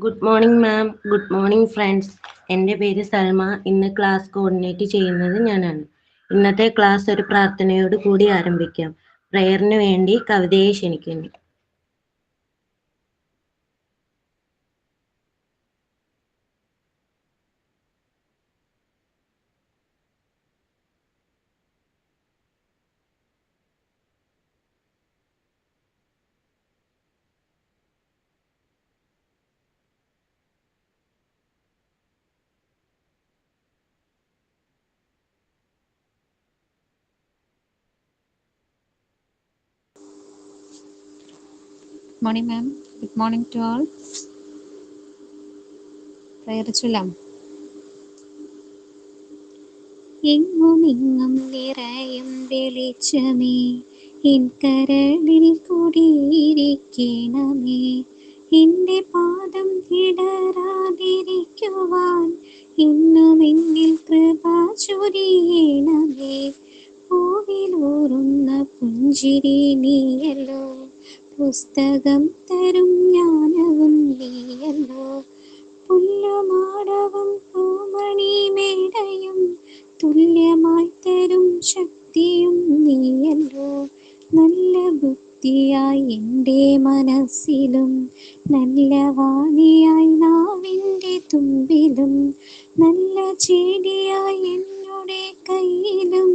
Good morning ma'am. Good morning friends. എൻ്റെ പേര് സൽമ. ഇന്ന് ക്ലാസ് കോർഡിനേറ്റ് ചെയ്യുന്നത് ഞാനാണ്. ഇന്നത്തെ ക്ലാസ് ഒരു പ്രാർത്ഥനയോട് കൂടി ആരംഭിക്കാം. പ്രയറിന് വേണ്ടി കവിതയെ ക്ഷണിക്കുന്നു. Morning, ma'am. Good morning to all. Prayer ചൊല്ലാം. എങ്ങുമിങ്ങും നിറയും വെളിച്ചമേ, എൻ കരളിൽ കുടിയിരിക്കണമേ. എൻ്റെ പാദം ഇടറാതിരിക്കുവാൻ ഇന്നും എന്നിൽ കൃപ ചൊരിയണമേ. പൂവിലൂറുന്ന പുഞ്ചിരി നീയല്ലോ, പുസ്തകം തരും ജ്ഞാനവും നീയല്ലോ. പുല്ലുമാടവും പൂമണി മേടയും തുല്യമായി തരും ശക്തിയും നീയല്ലോ. നല്ല ബുദ്ധിയായി എൻ്റെ മനസ്സിലും, നല്ല വാണിയായി നാവിൻ്റെ തുമ്പിലും, നല്ല ചെടിയായി എന്നോടെ കയ്യിലും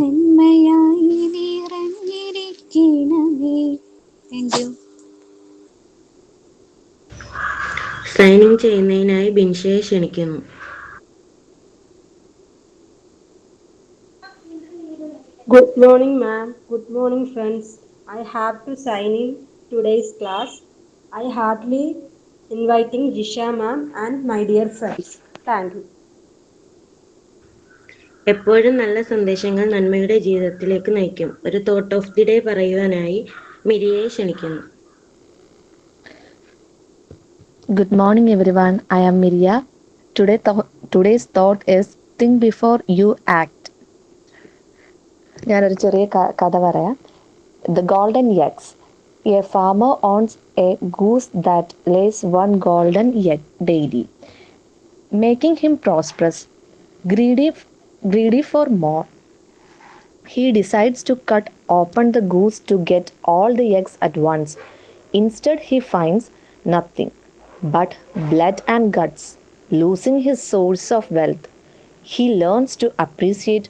നന്മയായി നിറഞ്ഞിരിക്കണമേ. Thank you. സൈനിങ് ചെയ്യുന്നതിനായി ബിൻഷയെ ക്ഷണിക്കുന്നു. Good morning, ma'am. Good morning, friends. I have to sign in today's class. I heartily inviting Jisha ma'am and my dear friends. Thank you. എപ്പോഴും നല്ല സന്ദേശങ്ങൾ നന്മയുടെ ജീവിതത്തിലേക്ക് നയിക്കും. ഒരു തോട്ട് ഓഫ് ദി ഡേ പറയുവാനായി മിരിയെ ക്ഷണിക്കുന്നു. Good morning, everyone. I am Mirya. Today's thought is think before you act. ഞാനൊരു ചെറിയ കഥ പറയാം. The golden eggs. A farmer owns a goose that lays one golden egg daily, making him prosperous. Greedy for more, he decides to cut open the goose to get all the eggs at once. Instead, he finds nothing but blood and guts. Losing his source of wealth, he learns to appreciate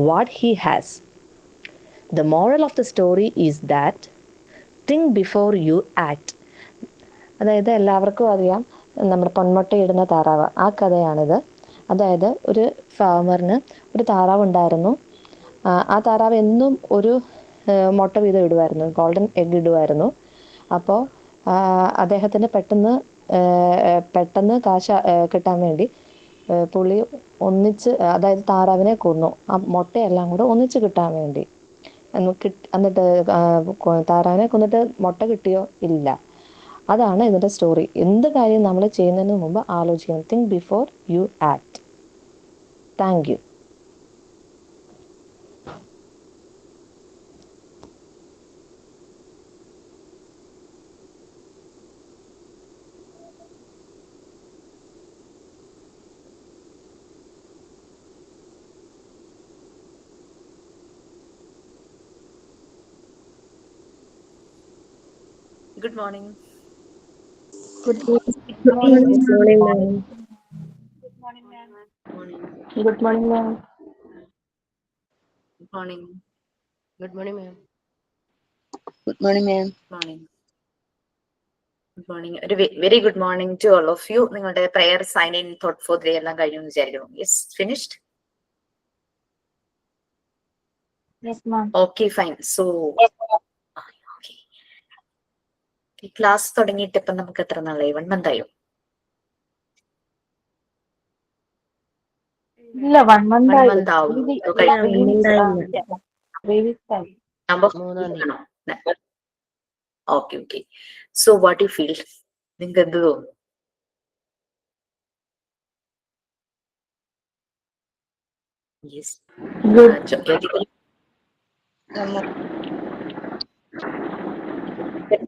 what he has. The moral of the story is that think before you act. അതായത് എല്ലാവർക്കും അറിയാം നമ്മുടെ പൊന്മുട്ടയിടുന്ന താറാവ്, ആ കഥയാണിത്. അതായത് ഒരു ഫാമറിന് ഒരു താറാവ് ഉണ്ടായിരുന്നു. ആ താറാവ് എന്നും ഒരു മുട്ട വീതം ഇടുമായിരുന്നു, ഗോൾഡൻ എഗ് ഇടുമായിരുന്നു. അപ്പോൾ അദ്ദേഹത്തിന് പെട്ടെന്ന് കാശ് കിട്ടാൻ വേണ്ടി പുള്ളി അതായത് താറാവിനെ കൊന്നു, ആ മുട്ടയെല്ലാം കൂടെ ഒന്നിച്ച് കിട്ടാൻ വേണ്ടി. എന്നിട്ട് താറാവിനെ കൊന്നിട്ട് മുട്ട കിട്ടിയോ? ഇല്ല. അതാണ് ഇതിൻ്റെ സ്റ്റോറി. എന്ത് കാര്യം നമ്മൾ ചെയ്യുന്നതിന് മുമ്പ് ആലോചിക്കണം. Think before you act. Thank you. Good morning. Good morning. Good morning, ma'am. Good morning, ma'am. Morning. Good morning, ma'am. Good morning. Good morning, ma'am. Good morning, ma'am. Morning. Good morning. ഒരു very good morning to all of you. നിങ്ങളുടെ prayer sign in thought for day എല്ലാം കഴിഞ്ഞു എന്ന് വിചാരിക്കുന്നു. Yes, finished? Yes, ma'am. Okay, fine. So class തുടങ്ങിയിട്ട് ഇപ്പം നമുക്ക് എത്ര നാളായി? 1 month ആയോ? ഇല്ല, 1 month 1 month ആവും. Okay okay. So what you feel? നിങ്ങൾക്ക് എന്ത് തോന്നുന്നു? യെസ്,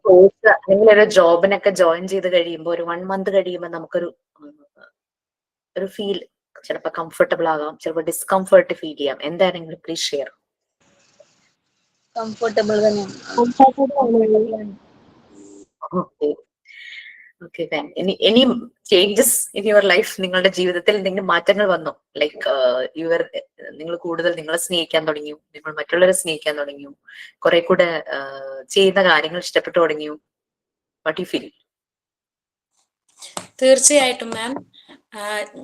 കോഴ്സ് അല്ലെങ്കിൽ ഒരു ജോബിനൊക്കെ ജോയിൻ ചെയ്ത് കഴിയുമ്പോൾ ഒരു 1 month കഴിയുമ്പോൾ നമുക്കൊരു ഫീൽ, ചിലപ്പോൾ കംഫർട്ടബിൾ ആകാം, ചിലപ്പോൾ ഡിസ്കംഫർട്ട് ഫീൽ ചെയ്യാം. എന്താണെങ്കിലും പ്ലീസ് ഷെയർ. കംഫർട്ടബിൾ തന്നെയാണ്. Okay fine. Any changes in your life? നിങ്ങളുടെ ജീവിതത്തിൽ എന്തെങ്കിലും മാറ്റങ്ങൾ വന്നോ? ലൈക്ക് നിങ്ങൾ കൂടുതൽ നിങ്ങളെ സ്നേഹിക്കാൻ തുടങ്ങിയോ? നിങ്ങൾ മറ്റുള്ളവരെ സ്നേഹിക്കാൻ തുടങ്ങിയോ? കുറെ കൂടെ ചെയ്യുന്ന കാര്യങ്ങൾ ഇഷ്ടപ്പെട്ടു തുടങ്ങിയോ? What you feel? തീർച്ചയായിട്ടും മാം.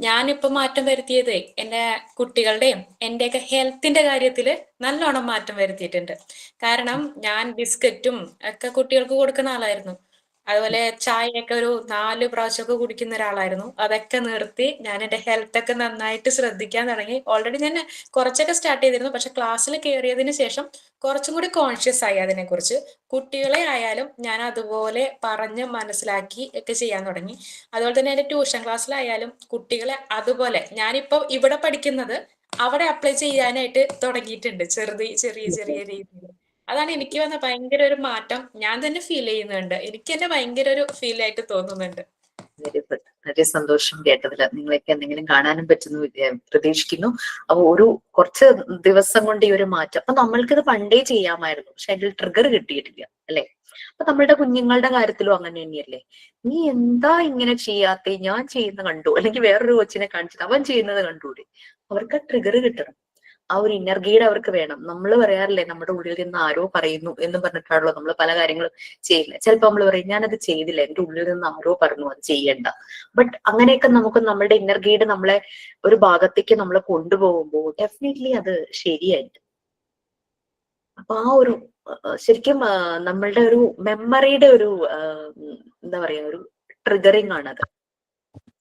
ഞാനിപ്പോ മാറ്റം വരുത്തിയത് എൻ്റെ കുട്ടികളുടെയും എന്റെയൊക്കെ ഹെൽത്തിന്റെ കാര്യത്തില് നല്ലോണം മാറ്റം വരുത്തിയിട്ടുണ്ട്. കാരണം ഞാൻ ബിസ്ക്കറ്റും ഒക്കെ കുട്ടികൾക്ക് കൊടുക്കുന്ന ആളായിരുന്നു. അതുപോലെ ചായയൊക്കെ ഒരു 4 പ്രാവശ്യമൊക്കെ കുടിക്കുന്ന ഒരാളായിരുന്നു. അതൊക്കെ നിർത്തി ഞാൻ എൻ്റെ ഹെൽത്തൊക്കെ നന്നായിട്ട് ശ്രദ്ധിക്കാൻ തുടങ്ങി. ഓൾറെഡി ഞാൻ കുറച്ചൊക്കെ സ്റ്റാർട്ട് ചെയ്തിരുന്നു. പക്ഷെ ക്ലാസ്സിൽ കയറിയതിന് ശേഷം കുറച്ചും കൂടി കോൺഷ്യസ് ആയി അതിനെക്കുറിച്ച്. കുട്ടികളെ ആയാലും ഞാൻ അതുപോലെ പറഞ്ഞ് മനസ്സിലാക്കി ഒക്കെ ചെയ്യാൻ തുടങ്ങി. അതുപോലെ തന്നെ എൻ്റെ ട്യൂഷൻ ക്ലാസ്സിലായാലും കുട്ടികളെ അതുപോലെ ഞാനിപ്പോ ഇവിടെ പഠിക്കുന്നത് അവിടെ അപ്ലൈ ചെയ്യാനായിട്ട് തുടങ്ങിയിട്ടുണ്ട്, ചെറിയ രീതിയിൽ. അതാണ് എനിക്ക് വന്ന ഭയങ്കര ഒരു മാറ്റം. ഞാൻ തന്നെ ഫീൽ ചെയ്യുന്നുണ്ട്. എനിക്ക് തന്നെ ഭയങ്കര ഒരു ഫീൽ ആയിട്ട് തോന്നുന്നുണ്ട്. Very good. വളരെ സന്തോഷം കേട്ടതിൽ. നിങ്ങളൊക്കെ എന്തെങ്കിലും കാണാനും പറ്റുന്നു പ്രതീക്ഷിക്കുന്നു. അപ്പൊ കുറച്ച് ദിവസം കൊണ്ട് ഈ ഒരു മാറ്റം, അപ്പൊ നമ്മൾക്കിത് പണ്ടേ ചെയ്യാമായിരുന്നു, പക്ഷെ അതിൽ ട്രിഗർ കിട്ടിയിട്ടില്ല അല്ലെ? അപ്പൊ നമ്മളുടെ കുഞ്ഞുങ്ങളുടെ കാര്യത്തിലും അങ്ങനെ തന്നെയല്ലേ? നീ എന്താ ഇങ്ങനെ ചെയ്യാത്ത? ഞാൻ ചെയ്യുന്ന കണ്ടു, അല്ലെങ്കിൽ വേറൊരു കൊച്ചിനെ കാണിച്ചിട്ട് അവൻ ചെയ്യുന്നത് കണ്ടൂടെ? അവർക്ക് ട്രിഗർ കിട്ടണം. ആ ഒരു ഇന്നർ ഗൈഡ് അവർക്ക് വേണം. നമ്മൾ പറയാറില്ലേ, നമ്മുടെ ഉള്ളിൽ നിന്ന് ആരോ പറയുന്നു എന്ന് പറഞ്ഞിട്ടാണല്ലോ നമ്മൾ പല കാര്യങ്ങളും ചെയ്യുന്നത്. ചിലപ്പോൾ നമ്മൾ പറയും ഞാനത് ചെയ്തില്ല, എന്റെ ഉള്ളിൽ നിന്ന് ആരോ പറഞ്ഞു അത് ചെയ്യണ്ട. ബട്ട് അങ്ങനെയൊക്കെ നമുക്ക് നമ്മുടെ ഇന്നർ ഗൈഡ് നമ്മളെ ഒരു ഭാഗത്തേക്ക് നമ്മൾ കൊണ്ടുപോകുമ്പോൾ ഡെഫിനറ്റ്ലി അത് ശരിയായിട്ട്. അപ്പൊ ആ ഒരു ശരിക്കും നമ്മളുടെ ഒരു മെമ്മറിയുടെ ഒരു എന്താ പറയാ, ഒരു ട്രിഗറിങ് ആണത്.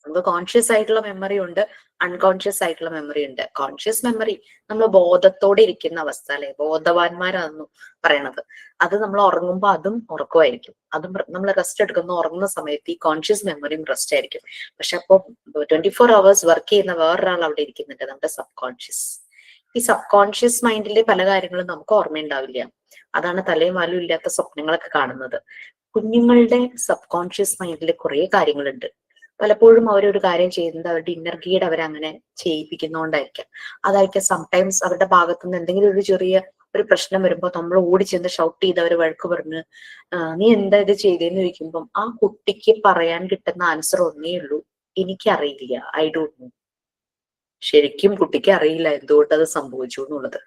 നമുക്ക് കോൺഷ്യസ് ആയിട്ടുള്ള മെമ്മറി ഉണ്ട്, അൺകോൺഷ്യസ് ആയിട്ടുള്ള മെമ്മറി ഉണ്ട്. കോൺഷ്യസ് മെമ്മറി നമ്മൾ ബോധത്തോടെ ഇരിക്കുന്ന അവസ്ഥ, അല്ലെ? ബോധവാന്മാരാണെന്ന് പറയണത്. അത് നമ്മൾ ഉറങ്ങുമ്പോൾ അതും ഉറക്കമായിരിക്കും. അതും നമ്മൾ റെസ്റ്റ് എടുക്കുന്ന ഉറങ്ങുന്ന സമയത്ത് ഈ കോൺഷ്യസ് മെമ്മറിയും റെസ്റ്റ് ആയിരിക്കും. പക്ഷെ അപ്പൊ 24 hours വർക്ക് ചെയ്യുന്ന വേറൊരാൾ അവിടെ ഇരിക്കുന്നുണ്ട്, നമ്മുടെ സബ് കോൺഷ്യസ്. ഈ സബ് കോൺഷ്യസ് മൈൻഡിലെ പല കാര്യങ്ങളും നമുക്ക് ഓർമ്മയുണ്ടാവില്ല. അതാണ് തലയും വാലും ഇല്ലാത്ത സ്വപ്നങ്ങളൊക്കെ കാണുന്നത്. കുഞ്ഞുങ്ങളുടെ സബ് കോൺഷ്യസ് മൈൻഡിൽ കുറെ കാര്യങ്ങളുണ്ട്. പലപ്പോഴും അവരൊരു കാര്യം ചെയ്യുന്നത് അവരുടെ ഇന്നർ ഗൈഡ് അവരങ്ങനെ ചെയ്യിപ്പിക്കുന്നോണ്ടായിരിക്കാം. അതായിരിക്കും സംടൈംസ് അവരുടെ ഭാഗത്തു നിന്ന് എന്തെങ്കിലും ഒരു ചെറിയ ഒരു പ്രശ്നം വരുമ്പോൾ നമ്മൾ ഓടി ചെന്ന് ഷൗട്ട് ചെയ്ത് അവർ വഴക്ക് പറഞ്ഞ് നീ എന്താ ഇത് ചെയ്തേന്ന് ചോദിക്കുമ്പം ആ കുട്ടിക്ക് പറയാൻ കിട്ടുന്ന ആൻസർ ഒന്നേ ഉള്ളൂ, എനിക്കറിയില്ല, ഐ ഡോണ്ട് നോ. ശരിക്കും കുട്ടിക്ക് അറിയില്ല എന്തുകൊണ്ട് അത് സംഭവിച്ചു എന്നുള്ളത്.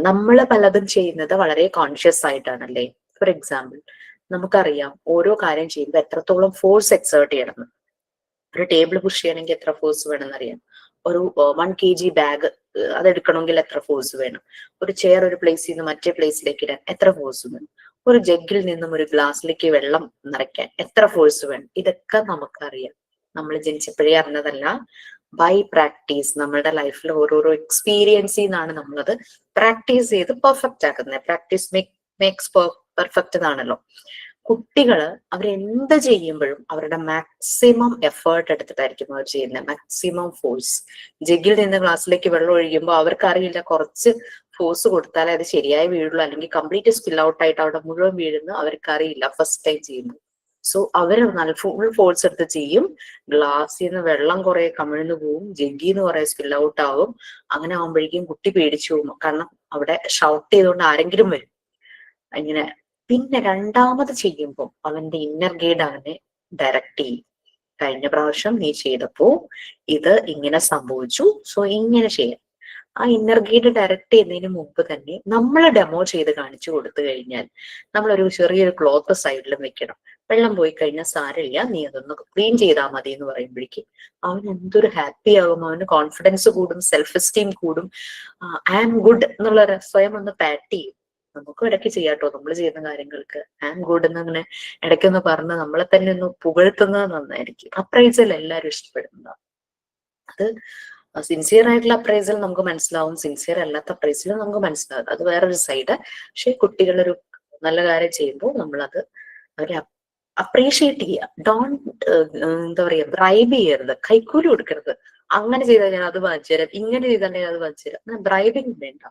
നമ്മൾ പലതും ചെയ്യുന്നത് വളരെ കോൺഷ്യസ് ആയിട്ടാണല്ലേ. ഫോർ എക്സാമ്പിൾ, നമുക്കറിയാം ഓരോ കാര്യം ചെയ്യുമ്പോൾ എത്രത്തോളം ഫോഴ്സ് എക്സേർട്ട് ചെയ്യണം. ഒരു ടേബിൾ പുഷ് ചെയ്യണമെങ്കിൽ എത്ര ഫോഴ്സ് വേണമെന്ന് അറിയാം. ഒരു 1 kg ബാഗ് അതെടുക്കണമെങ്കിൽ എത്ര ഫോഴ്സ് വേണം. ഒരു ചെയർ ഒരു പ്ലേസിൽ നിന്ന് മറ്റേ പ്ലേസിലേക്ക് ഇടാൻ എത്ര ഫോഴ്സ് വേണം. ഒരു ജഗ്ഗിൽ നിന്നും ഒരു ഗ്ലാസ്സിലേക്ക് വെള്ളം നിറയ്ക്കാൻ എത്ര ഫോഴ്സ് വേണം. ഇതൊക്കെ നമുക്കറിയാം. നമ്മൾ ജനിച്ചപ്പോഴേ അറിഞ്ഞതല്ല. ബൈ പ്രാക്ടീസ് നമ്മുടെ ലൈഫിൽ ഓരോരോ എക്സ്പീരിയൻസിൽ നിന്നാണ് നമ്മളത് പ്രാക്ടീസ് ചെയ്ത് പെർഫെക്റ്റ് ആക്കുന്നത്. പ്രാക്ടീസ് മേക്സ് പെർഫെക്റ്റ് എന്നാണല്ലോ. കുട്ടികള് അവരെന്ത് ചെയ്യുമ്പോഴും അവരുടെ മാക്സിമം എഫേർട്ട് എടുത്തിട്ടായിരിക്കും അവർ ചെയ്യുന്നത്, മാക്സിമം ഫോഴ്സ്. ജഗ്ഗിൽ നിന്ന് ഗ്ലാസ്സിലേക്ക് വെള്ളം ഒഴിക്കുമ്പോൾ അവർക്കറിയില്ല കുറച്ച് ഫോഴ്സ് കൊടുത്താലേ അത് ശരിയായി വീഴുള്ളൂ, അല്ലെങ്കിൽ കംപ്ലീറ്റ് സ്പിൽ ഔട്ട് ആയിട്ട് അവിടെ മുഴുവൻ വീഴുന്നു അവർക്കറിയില്ല ഫസ്റ്റ് ടൈം ചെയ്യുന്നു. സോ അവർ നല്ല ഫുൾ ഫോഴ്സ് എടുത്ത് ചെയ്യും. ഗ്ലാസ്സിൽ നിന്ന് വെള്ളം കുറെ കമിഴ്ന്നു പോവും, ജഗ്ഗിൽ നിന്ന് കുറെ സ്പിൽ ഔട്ട് ആവും. അങ്ങനെ ആകുമ്പോഴേക്കും കുട്ടി പേടിച്ചു പോകും, കാരണം അവിടെ ഷൗട്ട് ചെയ്തുകൊണ്ട് ആരെങ്കിലും വരും ഇങ്ങനെ. പിന്നെ രണ്ടാമത് ചെയ്യുമ്പോൾ അവന്റെ ഇന്നർ ഗൈഡ് അവനെ ഡയറക്റ്റ് ചെയ്യും. കഴിഞ്ഞ പ്രാവശ്യം നീ ചെയ്തപ്പോ ഇത് ഇങ്ങനെ സംഭവിച്ചു, സോ ഇങ്ങനെ ചെയ്യാം. ആ ഇന്നർ ഗൈഡ് ഡയറക്റ്റ് ചെയ്യുന്നതിന് മുമ്പ് തന്നെ നമ്മൾ ഡെമോ ചെയ്ത് കാണിച്ചു കൊടുത്തു കഴിഞ്ഞാൽ, നമ്മളൊരു ചെറിയൊരു ക്ലോത്ത് സൈഡിലും വെക്കണം. വെള്ളം പോയി കഴിഞ്ഞാൽ സാരമില്ല, നീ അതൊന്ന് ക്ലീൻ ചെയ്താൽ മതി എന്ന് പറയുമ്പോഴേക്കും അവൻ എന്തൊരു ഹാപ്പി ആകും. അവന് കോൺഫിഡൻസ് കൂടും, സെൽഫ് എസ്റ്റീം കൂടും. ഐ ആം ഗുഡ് എന്നുള്ള സ്വയം ഒന്ന് പാറ്റ് ചെയ്യും. നമുക്കും ഇടയ്ക്ക് ചെയ്യാട്ടോ, നമ്മൾ ചെയ്യുന്ന കാര്യങ്ങൾക്ക് ഐ ആം ഗുഡ് എന്നിങ്ങനെ ഇടയ്ക്കൊന്ന് പറഞ്ഞ് നമ്മളെ തന്നെ ഒന്ന് പുകഴ്ത്തുന്നത് നന്നായിരിക്കും. അപ്രൈസൽ എല്ലാവരും ഇഷ്ടപ്പെടുന്നതാണ്. അത് സിൻസിയർ ആയിട്ടുള്ള അപ്രൈസൽ നമുക്ക് മനസ്സിലാവും, സിൻസിയർ അല്ലാത്ത അപ്രൈസൽ നമുക്ക് മനസ്സിലാവും. അത് വേറൊരു സൈഡ്. പക്ഷെ കുട്ടികളൊരു നല്ല കാര്യം ചെയ്യുമ്പോൾ നമ്മളത് അവരെ അപ്രീഷിയേറ്റ് ചെയ്യുക. ഡോണ്ട് എന്താ പറയാ, ബ്രൈബ് ചെയ്യരുത്, കൈക്കൂലി കൊടുക്കരുത്. അങ്ങനെ ചെയ്താൽ ഞാൻ അത് വാങ്ങിച്ചു തരാം, ഇങ്ങനെ ചെയ്താൽ ഞാൻ അത് വാങ്ങിച്ചു തരാം. ബ്രൈബിങ് വേണ്ട.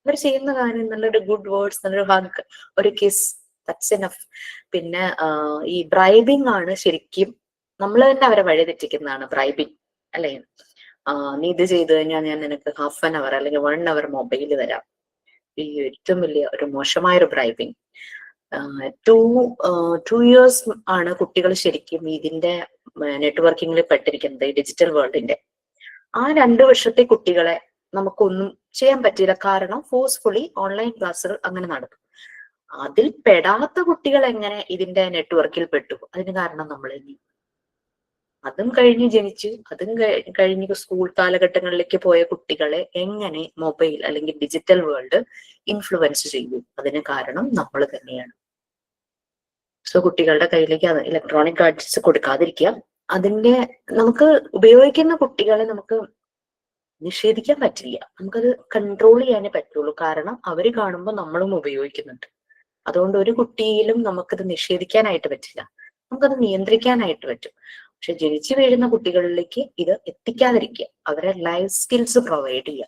അവർ ചെയ്യുന്ന കാര്യം നല്ലൊരു ഗുഡ് വേർഡ്സ്, നല്ലൊരു ഹഗ്, ഒരു കിസ്, ദാറ്റ്സ് ഇനഫ്. പിന്നെ ഈ ബ്രൈബിംഗ് ആണ് ശരിക്കും നമ്മൾ തന്നെ അവരെ വഴി തെറ്റിക്കുന്നതാണ് ബ്രൈബിംഗ്, അല്ലേ? നീ ഇത് ചെയ്തു കഴിഞ്ഞാൽ ഞാൻ നിനക്ക് ഹാഫ് ആൻ അവർ അല്ലെങ്കിൽ 1 hour മൊബൈൽ തരാം. ഈ ഏറ്റവും വലിയ ഒരു മോശമായൊരു ബ്രൈബിംഗ്. 2 years ആണ് കുട്ടികൾ ശരിക്കും ഇതിന്റെ നെറ്റ്വർക്കിങ്ങിൽ പെട്ടിരിക്കുന്നത്, ഈ ഡിജിറ്റൽ വേൾഡിന്റെ. ആ 2 വർഷത്തെ കുട്ടികളെ നമുക്കൊന്നും ചെയ്യാൻ പറ്റില്ല, കാരണം ഫോഴ്സ്ഫുള്ളി ഓൺലൈൻ ക്ലാസ്സുകൾ അങ്ങനെ നടക്കും. അതിൽ പെടാത്ത കുട്ടികൾ എങ്ങനെ ഇതിന്റെ നെറ്റ്വർക്കിൽ പെട്ടു? അതിന് കാരണം നമ്മൾ തന്നെ. അതും കഴിഞ്ഞ് ജനിച്ച് അതും കഴിഞ്ഞ് സ്കൂൾ കാലഘട്ടങ്ങളിലേക്ക് പോയ കുട്ടികളെ എങ്ങനെ മൊബൈൽ അല്ലെങ്കിൽ ഡിജിറ്റൽ വേൾഡ് ഇൻഫ്ലുവൻസ് ചെയ്യും? അതിന് കാരണം നമ്മൾ തന്നെയാണ്. സോ കുട്ടികളുടെ കയ്യിലേക്ക് ഇലക്ട്രോണിക് ഗാഡ്ജറ്റ്സ് കൊടുക്കാതിരിക്കുക. അതിന്റെ നമുക്ക് ഉപയോഗിക്കുന്ന കുട്ടികളെ നമുക്ക് നിഷേധിക്കാൻ പറ്റില്ല, നമുക്കത് കൺട്രോൾ ചെയ്യാനേ പറ്റുള്ളൂ. കാരണം അവര് കാണുമ്പോൾ നമ്മളും ഉപയോഗിക്കുന്നുണ്ട്. അതുകൊണ്ട് ഒരു കുട്ടിയിലും നമുക്കത് നിഷേധിക്കാനായിട്ട് പറ്റില്ല, നമുക്കത് നിയന്ത്രിക്കാനായിട്ട് പറ്റും. പക്ഷെ ജനിച്ചു വീഴുന്ന കുട്ടികളിലേക്ക് ഇത് എത്തിക്കാതിരിക്കുക, അവരെ ലൈഫ് സ്കിൽസ് പ്രൊവൈഡ് ചെയ്യുക.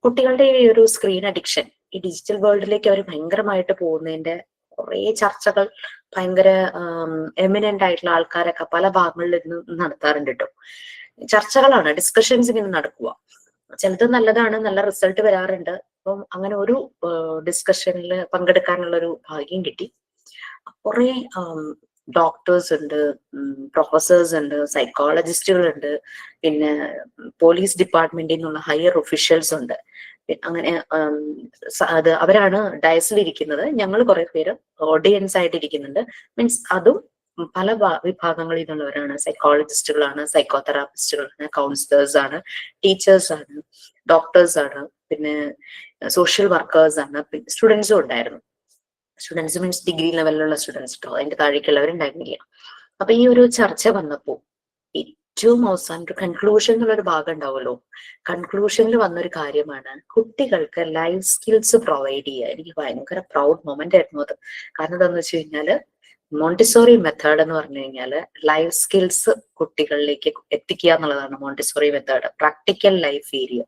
കുട്ടികളുടെ ഈ ഒരു സ്ക്രീൻ അഡിക്ഷൻ, ഈ ഡിജിറ്റൽ വേൾഡിലേക്ക് അവർ ഭയങ്കരമായിട്ട് പോകുന്നതിന്റെ കുറെ ചർച്ചകൾ ഭയങ്കര എമിനന്റ് ആയിട്ടുള്ള ആൾക്കാരൊക്കെ പല ഭാഗങ്ങളിൽ നിന്ന് നടത്താറുണ്ട് കേട്ടോ. ചർച്ചകളാണ്, ഡിസ്കഷൻസ് ഇങ്ങനെ നടക്കുക. ചിലത് നല്ലതാണ്, നല്ല റിസൾട്ട് വരാറുണ്ട്. അപ്പം അങ്ങനെ ഒരു ഡിസ്കഷനിൽ പങ്കെടുക്കാനുള്ള ഒരു ഭാഗ്യം കിട്ടി. കുറെ ഡോക്ടേഴ്സ് ഉണ്ട്, പ്രൊഫസേഴ്സ് ഉണ്ട്, സൈക്കോളജിസ്റ്റുകളുണ്ട്, പിന്നെ പോലീസ് ഡിപ്പാർട്ട്മെന്റിൽ നിന്നുള്ള ഹയർ ഒഫീഷ്യൽസ് ഉണ്ട്. അങ്ങനെ അത് അവരാണ് ഡയസിൽ ഇരിക്കുന്നത്. ഞങ്ങൾ കുറെ പേര് ഓഡിയൻസ് ആയിട്ട് ഇരിക്കുന്നുണ്ട്. മീൻസ് അതും പല വിഭാഗങ്ങളിൽ നിന്നുള്ളവരാണ്. സൈക്കോളജിസ്റ്റുകളാണ്, സൈക്കോതെറാപ്പിസ്റ്റുകളാണ്, കൗൺസിലേഴ്സ് ആണ്, ടീച്ചേഴ്സ് ആണ്, ഡോക്ടേഴ്സ് ആണ്, പിന്നെ സോഷ്യൽ വർക്കേഴ്സ് ആണ്, സ്റ്റുഡൻസും ഉണ്ടായിരുന്നു. സ്റ്റുഡൻസ് മീൻസ് ഡിഗ്രി ലെവലിലുള്ള സ്റ്റുഡൻസ് കേട്ടോ, അതിന്റെ താഴേക്കുള്ളവരുണ്ടായിരുന്നില്ല. അപ്പൊ ഈ ഒരു ചർച്ച വന്നപ്പോ ഏറ്റവും അവസാനം ഒരു കൺക്ലൂഷൻ എന്നുള്ളൊരു ഭാഗം ഉണ്ടാവുമല്ലോ, കൺക്ലൂഷനിൽ വന്നൊരു കാര്യമാണ് കുട്ടികൾക്ക് ലൈഫ് സ്കിൽസ് പ്രൊവൈഡ് ചെയ്യുക. എനിക്ക് ഭയങ്കര പ്രൗഡ് മൊമെന്റ് ആയിരുന്നു അത്. കാരണം എന്താന്ന് വെച്ച് കഴിഞ്ഞാല് മോണ്ടിസോറി മെത്തേഡ് എന്ന് പറഞ്ഞു കഴിഞ്ഞാല് ലൈഫ് സ്കിൽസ് കുട്ടികളിലേക്ക് എത്തിക്കുക എന്നുള്ളതാണ് Montessori method. Practical life area,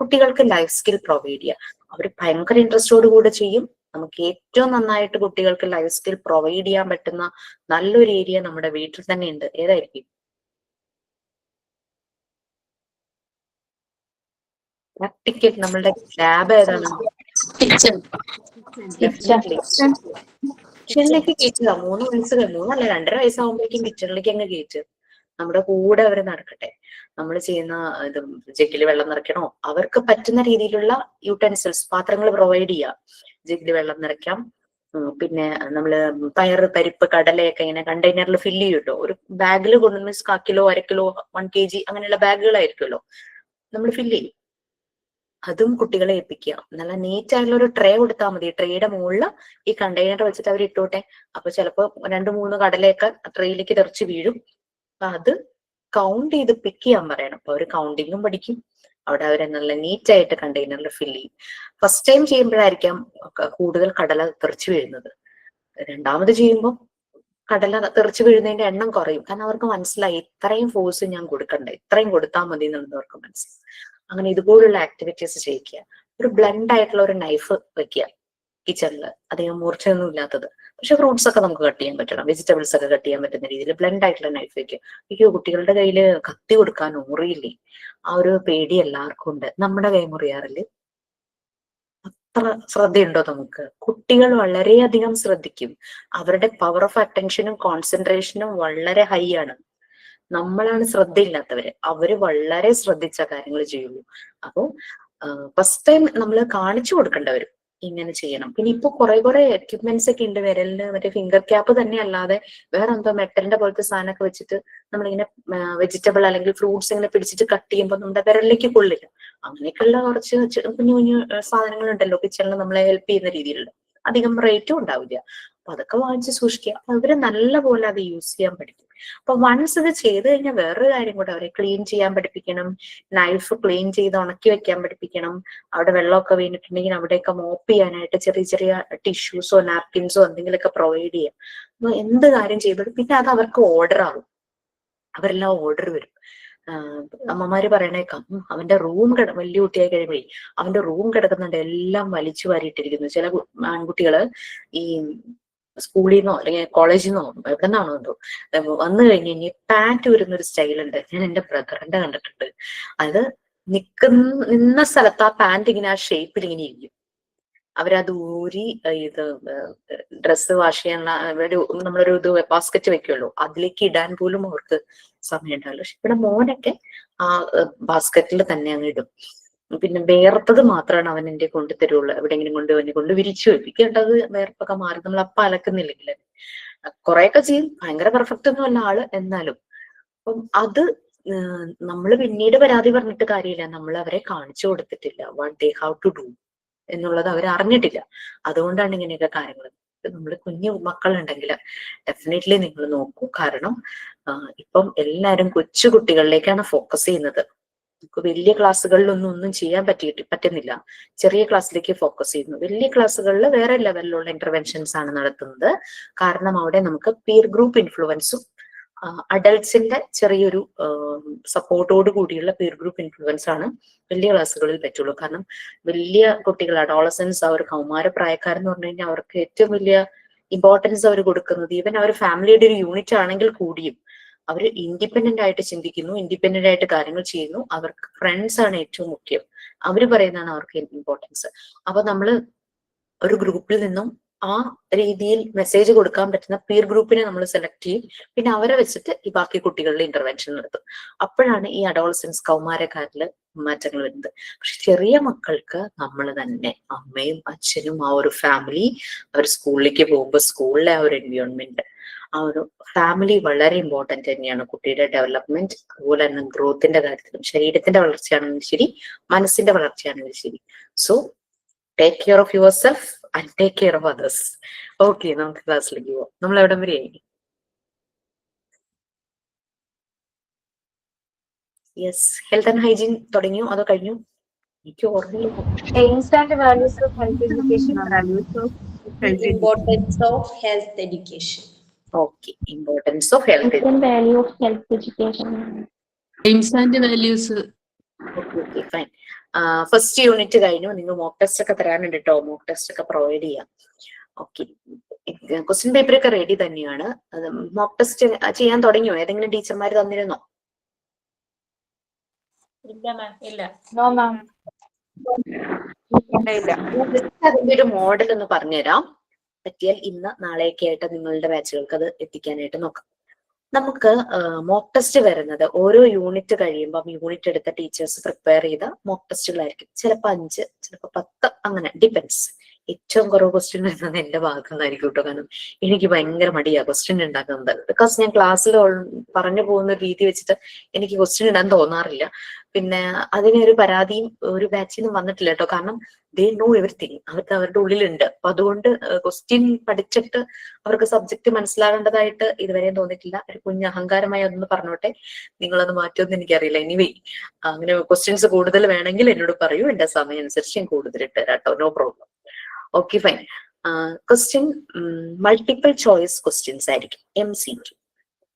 കുട്ടികൾക്ക് ലൈഫ് സ്കിൽ പ്രൊവൈഡ് ചെയ്യുക. അവർ ഭയങ്കര ഇൻട്രസ്റ്റോട് കൂടെ ചെയ്യും. നമുക്ക് ഏറ്റവും നന്നായിട്ട് കുട്ടികൾക്ക് ലൈഫ് സ്കിൽ പ്രൊവൈഡ് ചെയ്യാൻ പറ്റുന്ന നല്ലൊരു ഏരിയ നമ്മുടെ വീട്ടിൽ തന്നെ ഉണ്ട്. ഏതായിരിക്കും? പ്രാക്ടിക്കൽ നമ്മളുടെ ലാബ് ഏതാണ്? കിച്ചണിലേക്ക് കയറ്റുക. 3 വയസ്സ് 3 അല്ല 2.5 വയസ്സാകുമ്പോഴേക്കും കിച്ചണിലേക്ക് അങ്ങ് കയറ്റുക. നമ്മുടെ കൂടെ അവര് നടക്കട്ടെ. നമ്മൾ ചെയ്യുന്ന ഇത് ജഗ്ഗില് വെള്ളം നിറയ്ക്കണോ, അവർക്ക് പറ്റുന്ന രീതിയിലുള്ള യൂട്ടൻസിൽസ്, പാത്രങ്ങൾ പ്രൊവൈഡ് ചെയ്യുക. ജഗ്ഗില് വെള്ളം നിറയ്ക്കാം. പിന്നെ നമ്മള് പയറ്, പരിപ്പ്, കടലയൊക്കെ ഇങ്ങനെ കണ്ടെയ്നറിൽ ഫില്ല് ചെയ്യൂട്ടോ. ഒരു ബാഗിൽ കൊണ്ടുവന്ന് 1 കിലോ 1/2 കിലോ 1 kg അങ്ങനെയുള്ള ബാഗുകളായിരിക്കുമല്ലോ നമ്മൾ ഫില്ല് ചെയ്യും. അതും കുട്ടികളെ ഏൽപ്പിക്കുക. നല്ല നീറ്റ് ആയിട്ടുള്ള ഒരു ട്രേ കൊടുത്താൽ മതി. ട്രേയുടെ മുകളിൽ ഈ കണ്ടെയ്നർ വെച്ചിട്ട് അവർ ഇട്ടോട്ടെ. അപ്പൊ ചിലപ്പോ 2-3 കടലയൊക്കെ ട്രേയിലേക്ക് തെറിച്ച് വീഴും. അപ്പൊ അത് കൗണ്ട് ചെയ്ത് പിക്ക് ചെയ്യാൻ പറയണം. അപ്പൊ അവര് കൗണ്ടിങ്ങും പഠിക്കും. അവിടെ അവരെ നല്ല നീറ്റ് ആയിട്ട് കണ്ടെയ്നറിൽ ഫില്ല് ചെയ്യും. ഫസ്റ്റ് ടൈം ചെയ്യുമ്പോഴായിരിക്കാം കൂടുതൽ കടല തെറിച്ച് വീഴുന്നത്. രണ്ടാമത് ചെയ്യുമ്പോൾ കടല തെറിച്ച് വീഴുന്നതിന്റെ എണ്ണം കുറയും. കാരണം അവർക്ക് മനസ്സിലായി ഇത്രയും ഫോഴ്സ് ഞാൻ കൊടുക്കണ്ടേ, ഇത്രയും കൊടുത്താൽ മതി എന്നുള്ളത് അവർക്ക് മനസ്സിലായി. അങ്ങനെ ഇതുപോലുള്ള ആക്ടിവിറ്റീസ് ചെയ്യിക്കുക. ഒരു ബ്ലണ്ട് ആയിട്ടുള്ള ഒരു നൈഫ് വെക്കുക കിച്ചണിൽ, അധികം മൂർച്ചയൊന്നും ഇല്ലാത്തത്. പക്ഷെ ഫ്രൂട്ട്സ് ഒക്കെ നമുക്ക് കട്ട് ചെയ്യാൻ പറ്റണം, വെജിറ്റബിൾസ് ഒക്കെ കട്ട് ചെയ്യാൻ പറ്റുന്ന രീതിയിൽ ബ്ലണ്ട് ആയിട്ടുള്ള നൈഫ് വെക്കുക. അയ്യോ, കുട്ടികളുടെ കയ്യില് കത്തി കൊടുക്കാൻ മുറിയില്ലേ, ആ ഒരു പേടി എല്ലാവർക്കും ഉണ്ട്. നമ്മുടെ കൈ മുറിയാറില്ലേ? അത്ര ശ്രദ്ധയുണ്ടോ നമുക്ക്? കുട്ടികൾ വളരെയധികം ശ്രദ്ധിക്കും. അവരുടെ പവർ ഓഫ് അറ്റൻഷനും കോൺസെൻട്രേഷനും വളരെ ഹൈ ആണ്. നമ്മളാണ് ശ്രദ്ധയില്ലാത്തവര്. അവര് വളരെ ശ്രദ്ധിച്ച കാര്യങ്ങൾ ചെയ്യുള്ളൂ. അപ്പൊ ഫസ്റ്റ് ടൈം നമ്മൾ കാണിച്ചു കൊടുക്കേണ്ടവരും ഇങ്ങനെ ചെയ്യണം. പിന്നെ ഇപ്പൊ കുറെ എക്യുപ്മെന്റ്സ് ഒക്കെ ഉണ്ട് വിരലിന്. മറ്റേ ഫിംഗർ ക്യാപ്പ് തന്നെ അല്ലാതെ വേറെ എന്തോ മെറ്റലിന്റെ പോലത്തെ സാധനമൊക്കെ വെച്ചിട്ട് നമ്മളിങ്ങനെ വെജിറ്റബിൾ അല്ലെങ്കിൽ ഫ്രൂട്ട്സ് ഇങ്ങനെ പിടിച്ചിട്ട് കട്ട് ചെയ്യുമ്പോൾ നമ്മുടെ വിരലിലേക്ക് കൊള്ളില്ല. അങ്ങനെയൊക്കെയുള്ള കുറച്ച് കുഞ്ഞു കുഞ്ഞു സാധനങ്ങൾ ഉണ്ടല്ലോ കിച്ചണിൽ നമ്മളെ ഹെൽപ്പ് ചെയ്യുന്ന രീതിയിലുള്ള. അധികം റേറ്റും ഉണ്ടാവില്ല. അപ്പൊ അതൊക്കെ വാങ്ങിച്ച് സൂക്ഷിക്കുക. അപ്പൊ അവര് നല്ല പോലെ അത് യൂസ് ചെയ്യാൻ പഠിക്കും. അപ്പൊ വൺസ് ഇത് ചെയ്ത് കഴിഞ്ഞാൽ വേറൊരു കാര്യം കൂടെ, അവരെ ക്ലീൻ ചെയ്യാൻ പഠിപ്പിക്കണം. നൈഫ് ക്ലീൻ ചെയ്ത് ഉണക്കി വെക്കാൻ പഠിപ്പിക്കണം. അവിടെ വെള്ളമൊക്കെ വീണിട്ടുണ്ടെങ്കിൽ അവിടെയൊക്കെ മോപ്പ് ചെയ്യാനായിട്ട് ചെറിയ ചെറിയ ടിഷ്യൂസോ നാപ്കിൻസോ എന്തെങ്കിലുമൊക്കെ പ്രൊവൈഡ് ചെയ്യാം. അപ്പൊ എന്ത് കാര്യം ചെയ്യുമ്പോഴും പിന്നെ അത് അവർക്ക് ഓർഡർ ആവും. അവരെല്ലാം ഓർഡർ വരും. അമ്മമാര് പറയണേക്കാം, അവന്റെ റൂം വലിയ കുട്ടിയായി കഴിയുമ്പോഴേ അവന്റെ റൂം കിടക്കുന്നുണ്ട് എല്ലാം വലിച്ചു വാരിയിട്ടിരിക്കുന്നു. ചില ആൺകുട്ടികള് ഈ സ്കൂളിൽ നിന്നോ അല്ലെങ്കിൽ കോളേജിൽ നിന്നോ എവിടെ നിന്നാണോ എന്തോ വന്നു കഴിഞ്ഞ് കഴിഞ്ഞാൽ പാൻറ് വരുന്ന ഒരു സ്റ്റൈലുണ്ട്. ഞാൻ എന്റെ ബ്രദറിന്റെ കണ്ടിട്ടുണ്ട്. അത് നിന്ന സ്ഥലത്ത് ആ പാൻറ് ഇങ്ങനെ ആ ഷേപ്പിൽ ഇങ്ങനെ ഇരിക്കും. അവരത് ഊരി ഇത് ഡ്രസ്സ് വാഷ് ചെയ്യാനുള്ള നമ്മളൊരു ഇത് ബാസ്ക്കറ്റ് വെക്കുമല്ലോ, അതിലേക്ക് ഇടാൻ പോലും അവർക്ക് സമയം ഉണ്ടാവില്ല. പക്ഷെ ഇവിടെ മോനൊക്കെ ആ ബാസ്ക്കറ്റിൽ തന്നെ അങ്ങ് ഇടും. പിന്നെ വേർത്തത് മാത്രമാണ് അവൻ എന്റെ കൊണ്ടു തരുള്ളൂ. എവിടെയെങ്കിലും കൊണ്ട് വിരിച്ചു വെപ്പിക്കേണ്ടത് വേർപ്പൊക്കെ മാറി നമ്മൾ അപ്പം അലക്കുന്നില്ലെങ്കിൽ കുറെയൊക്കെ ചെയ്യും. ഭയങ്കര പെർഫെക്റ്റ് ഒന്നും അല്ല ആള്, എന്നാലും അപ്പം അത് നമ്മൾ പിന്നീട് പരാതി പറഞ്ഞിട്ട് കാര്യമില്ല. നമ്മൾ അവരെ കാണിച്ചു കൊടുത്തിട്ടില്ല what they have to do എന്നുള്ളത് അവർ അറിഞ്ഞിട്ടില്ല. അതുകൊണ്ടാണ് ഇങ്ങനെയൊക്കെ കാര്യങ്ങൾ. നമ്മൾ കുഞ്ഞു മക്കളുണ്ടെങ്കിൽ ഡെഫിനറ്റ്ലി നിങ്ങൾ നോക്കൂ. കാരണം ഇപ്പം എല്ലാവരും കൊച്ചു കുട്ടികളിലേക്കാണ് ഫോക്കസ് ചെയ്യുന്നത്. നമുക്ക് വലിയ ക്ലാസ്സുകളിലൊന്നും ഒന്നും ചെയ്യാൻ പറ്റുന്നില്ല. ചെറിയ ക്ലാസ്സിലേക്ക് ഫോക്കസ് ചെയ്യുന്നു. വലിയ ക്ലാസ്സുകളിൽ വേറെ ലെവലിലുള്ള ഇന്റർവെൻഷൻസ് ആണ് നടത്തുന്നത്. കാരണം അവിടെ നമുക്ക് പീർ ഗ്രൂപ്പ് ഇൻഫ്ലുവൻസും അഡൾട്ട്സിന്റെ ചെറിയൊരു സപ്പോർട്ടോട് കൂടിയുള്ള പീർ ഗ്രൂപ്പ് ഇൻഫ്ലുവൻസ് ആണ് വലിയ ക്ലാസ്സുകളിൽ പറ്റുള്ളൂ. കാരണം വലിയ കുട്ടികൾ അഡോളസൻസ്, അവർ കൗമാരപ്രായക്കാരെന്ന് പറഞ്ഞു കഴിഞ്ഞാൽ അവർക്ക് ഏറ്റവും വലിയ ഇമ്പോർട്ടൻസ് അവർ കൊടുക്കുന്നത്, ഈവൻ അവർ ഫാമിലിയുടെ ഒരു യൂണിറ്റ് ആണെങ്കിൽ കൂടിയും അവർ ഇൻഡിപെൻഡന്റ് ആയിട്ട് ചിന്തിക്കുന്നു, ഇൻഡിപെൻഡന്റ് ആയിട്ട് കാര്യങ്ങൾ ചെയ്യുന്നു. അവർക്ക് ഫ്രണ്ട്സ് ആണ് ഏറ്റവും മുഖ്യം. അവർ പറയുന്നതാണ് അവർക്ക് ഇമ്പോർട്ടൻസ്. അപ്പൊ നമ്മള് ഒരു ഗ്രൂപ്പിൽ നിന്നും ആ രീതിയിൽ മെസ്സേജ് കൊടുക്കാൻ പറ്റുന്ന പീർ ഗ്രൂപ്പിനെ നമ്മൾ സെലക്ട് ചെയ്യും. പിന്നെ അവരെ വെച്ചിട്ട് ഈ ബാക്കി കുട്ടികളുടെ ഇന്റർവെൻഷൻ നടത്തും. അപ്പോഴാണ് ഈ അഡോളസൻസ് കൗമാരക്കാരില് മാറ്റങ്ങൾ വരുന്നത്. പക്ഷെ ചെറിയ മക്കൾക്ക് നമ്മൾ തന്നെ അമ്മയും അച്ഛനും ആ ഒരു ഫാമിലി, അവർ സ്കൂളിലേക്ക് പോകുമ്പോൾ സ്കൂളിലെ ആ ഒരു എൻവയോൺമെന്റ്, ആ ഒരു ഫാമിലി വളരെ ഇമ്പോർട്ടന്റ് തന്നെയാണ് കുട്ടിയുടെ ഡെവലപ്മെന്റ്. അതുപോലെ തന്നെ ഗ്രോത്തിന്റെ കാര്യത്തിലും, ശരീരത്തിന്റെ വളർച്ചയാണെങ്കിലും ശരി, മനസ്സിന്റെ വളർച്ചയാണെങ്കിലും ശരി. So take care of your self and take care of others. Okay, നമുക്ക് ക്ലാസ്സിലേക്ക് പോവാം. നമ്മൾ എവിടം വരെ ആയി? യെസ്, ഹെൽത്ത് ആൻഡ് ഹൈജീൻ തുടങ്ങിയോ അതോ കഴിഞ്ഞു? എനിക്ക് ഓർമ്മയില്ല. Aims and values of health education. Importance of health education. Okay, importance of health. Value of health education. Aims and values. Okay fine. First unit കഴിഞ്ഞു. നിങ്ങൾ മോക്ക് ടെസ്റ്റ് ഒക്കെ തരാനുണ്ട് കേട്ടോ. Mock test ഒക്കെ പ്രൊവൈഡ് ചെയ്യാം. ഓക്കെ, ക്വസ്റ്റ്യൻ പേപ്പർ ഒക്കെ ready തന്നെയാണ്. Mock test ചെയ്യാൻ തുടങ്ങിയോ? ഏതെങ്കിലും ടീച്ചർമാർ തന്നിരുന്നോ? ഇല്ല മാം, ഇല്ല. No, ma'am. അതിന്റെ ഒരു മോഡൽ ഒന്ന് പറഞ്ഞുതരാം. പറ്റിയാൽ ഇന്ന് നാളെയൊക്കെ ആയിട്ട് നിങ്ങളുടെ ബാച്ചുകൾക്ക് അത് എത്തിക്കാനായിട്ട് നോക്കാം. നമുക്ക് മോക്ക് ടെസ്റ്റ് വരുന്നത് ഓരോ യൂണിറ്റ് കഴിയുമ്പോൾ യൂണിറ്റ് എടുത്ത ടീച്ചേഴ്സ് പ്രിപ്പയർ ചെയ്ത മോക്ക് ടെസ്റ്റുകളായിരിക്കും. ചിലപ്പോൾ 5, ചിലപ്പോൾ 10, അങ്ങനെ ഡിപ്പെൻസ്. ഏറ്റവും കുറവ് ക്വസ്റ്റ്യൻ വരുന്നത് എന്റെ ഭാഗത്തു നിന്നായിരിക്കും കേട്ടോ. കാരണം എനിക്ക് ഭയങ്കര മടിയാ ക്വസ്റ്റ്യൻ ഉണ്ടാക്കുന്നത്. ബിക്കോസ് ഞാൻ ക്ലാസ്സിൽ പറഞ്ഞു പോകുന്ന രീതി വെച്ചിട്ട് എനിക്ക് ക്വസ്റ്റ്യൻ ഇടാൻ തോന്നാറില്ല. പിന്നെ അതിനൊരു പരാതിയും ഒരു ബാച്ചിൽ നിന്നും വന്നിട്ടില്ല കേട്ടോ. കാരണം ദേ നോ എവറിത്തിങ്, അവർക്ക് അവരുടെ ഉള്ളിലുണ്ട്. അപ്പൊ അതുകൊണ്ട് ക്വസ്റ്റ്യൻ പഠിച്ചിട്ട് അവർക്ക് സബ്ജക്ട് മനസ്സിലാകേണ്ടതായിട്ട് ഇതുവരെയും തോന്നിയിട്ടില്ല. ഒരു കുഞ്ഞ് അഹങ്കാരമായി അതൊന്ന് പറഞ്ഞോട്ടെ, നിങ്ങളത് മാറ്റുമെന്ന് എനിക്കറിയില്ല. എനിവേ, അങ്ങനെ ക്വസ്റ്റ്യൻസ് കൂടുതൽ വേണമെങ്കിൽ എന്നോട് പറയൂ, എന്റെ സമയം അനുസരിച്ച് ഞാൻ കൂടുതൽ ഇട്ട് തരാം കേട്ടോ. No problem. Okay fine. Question multiple choice questions ആയിരിക്കും. MCQ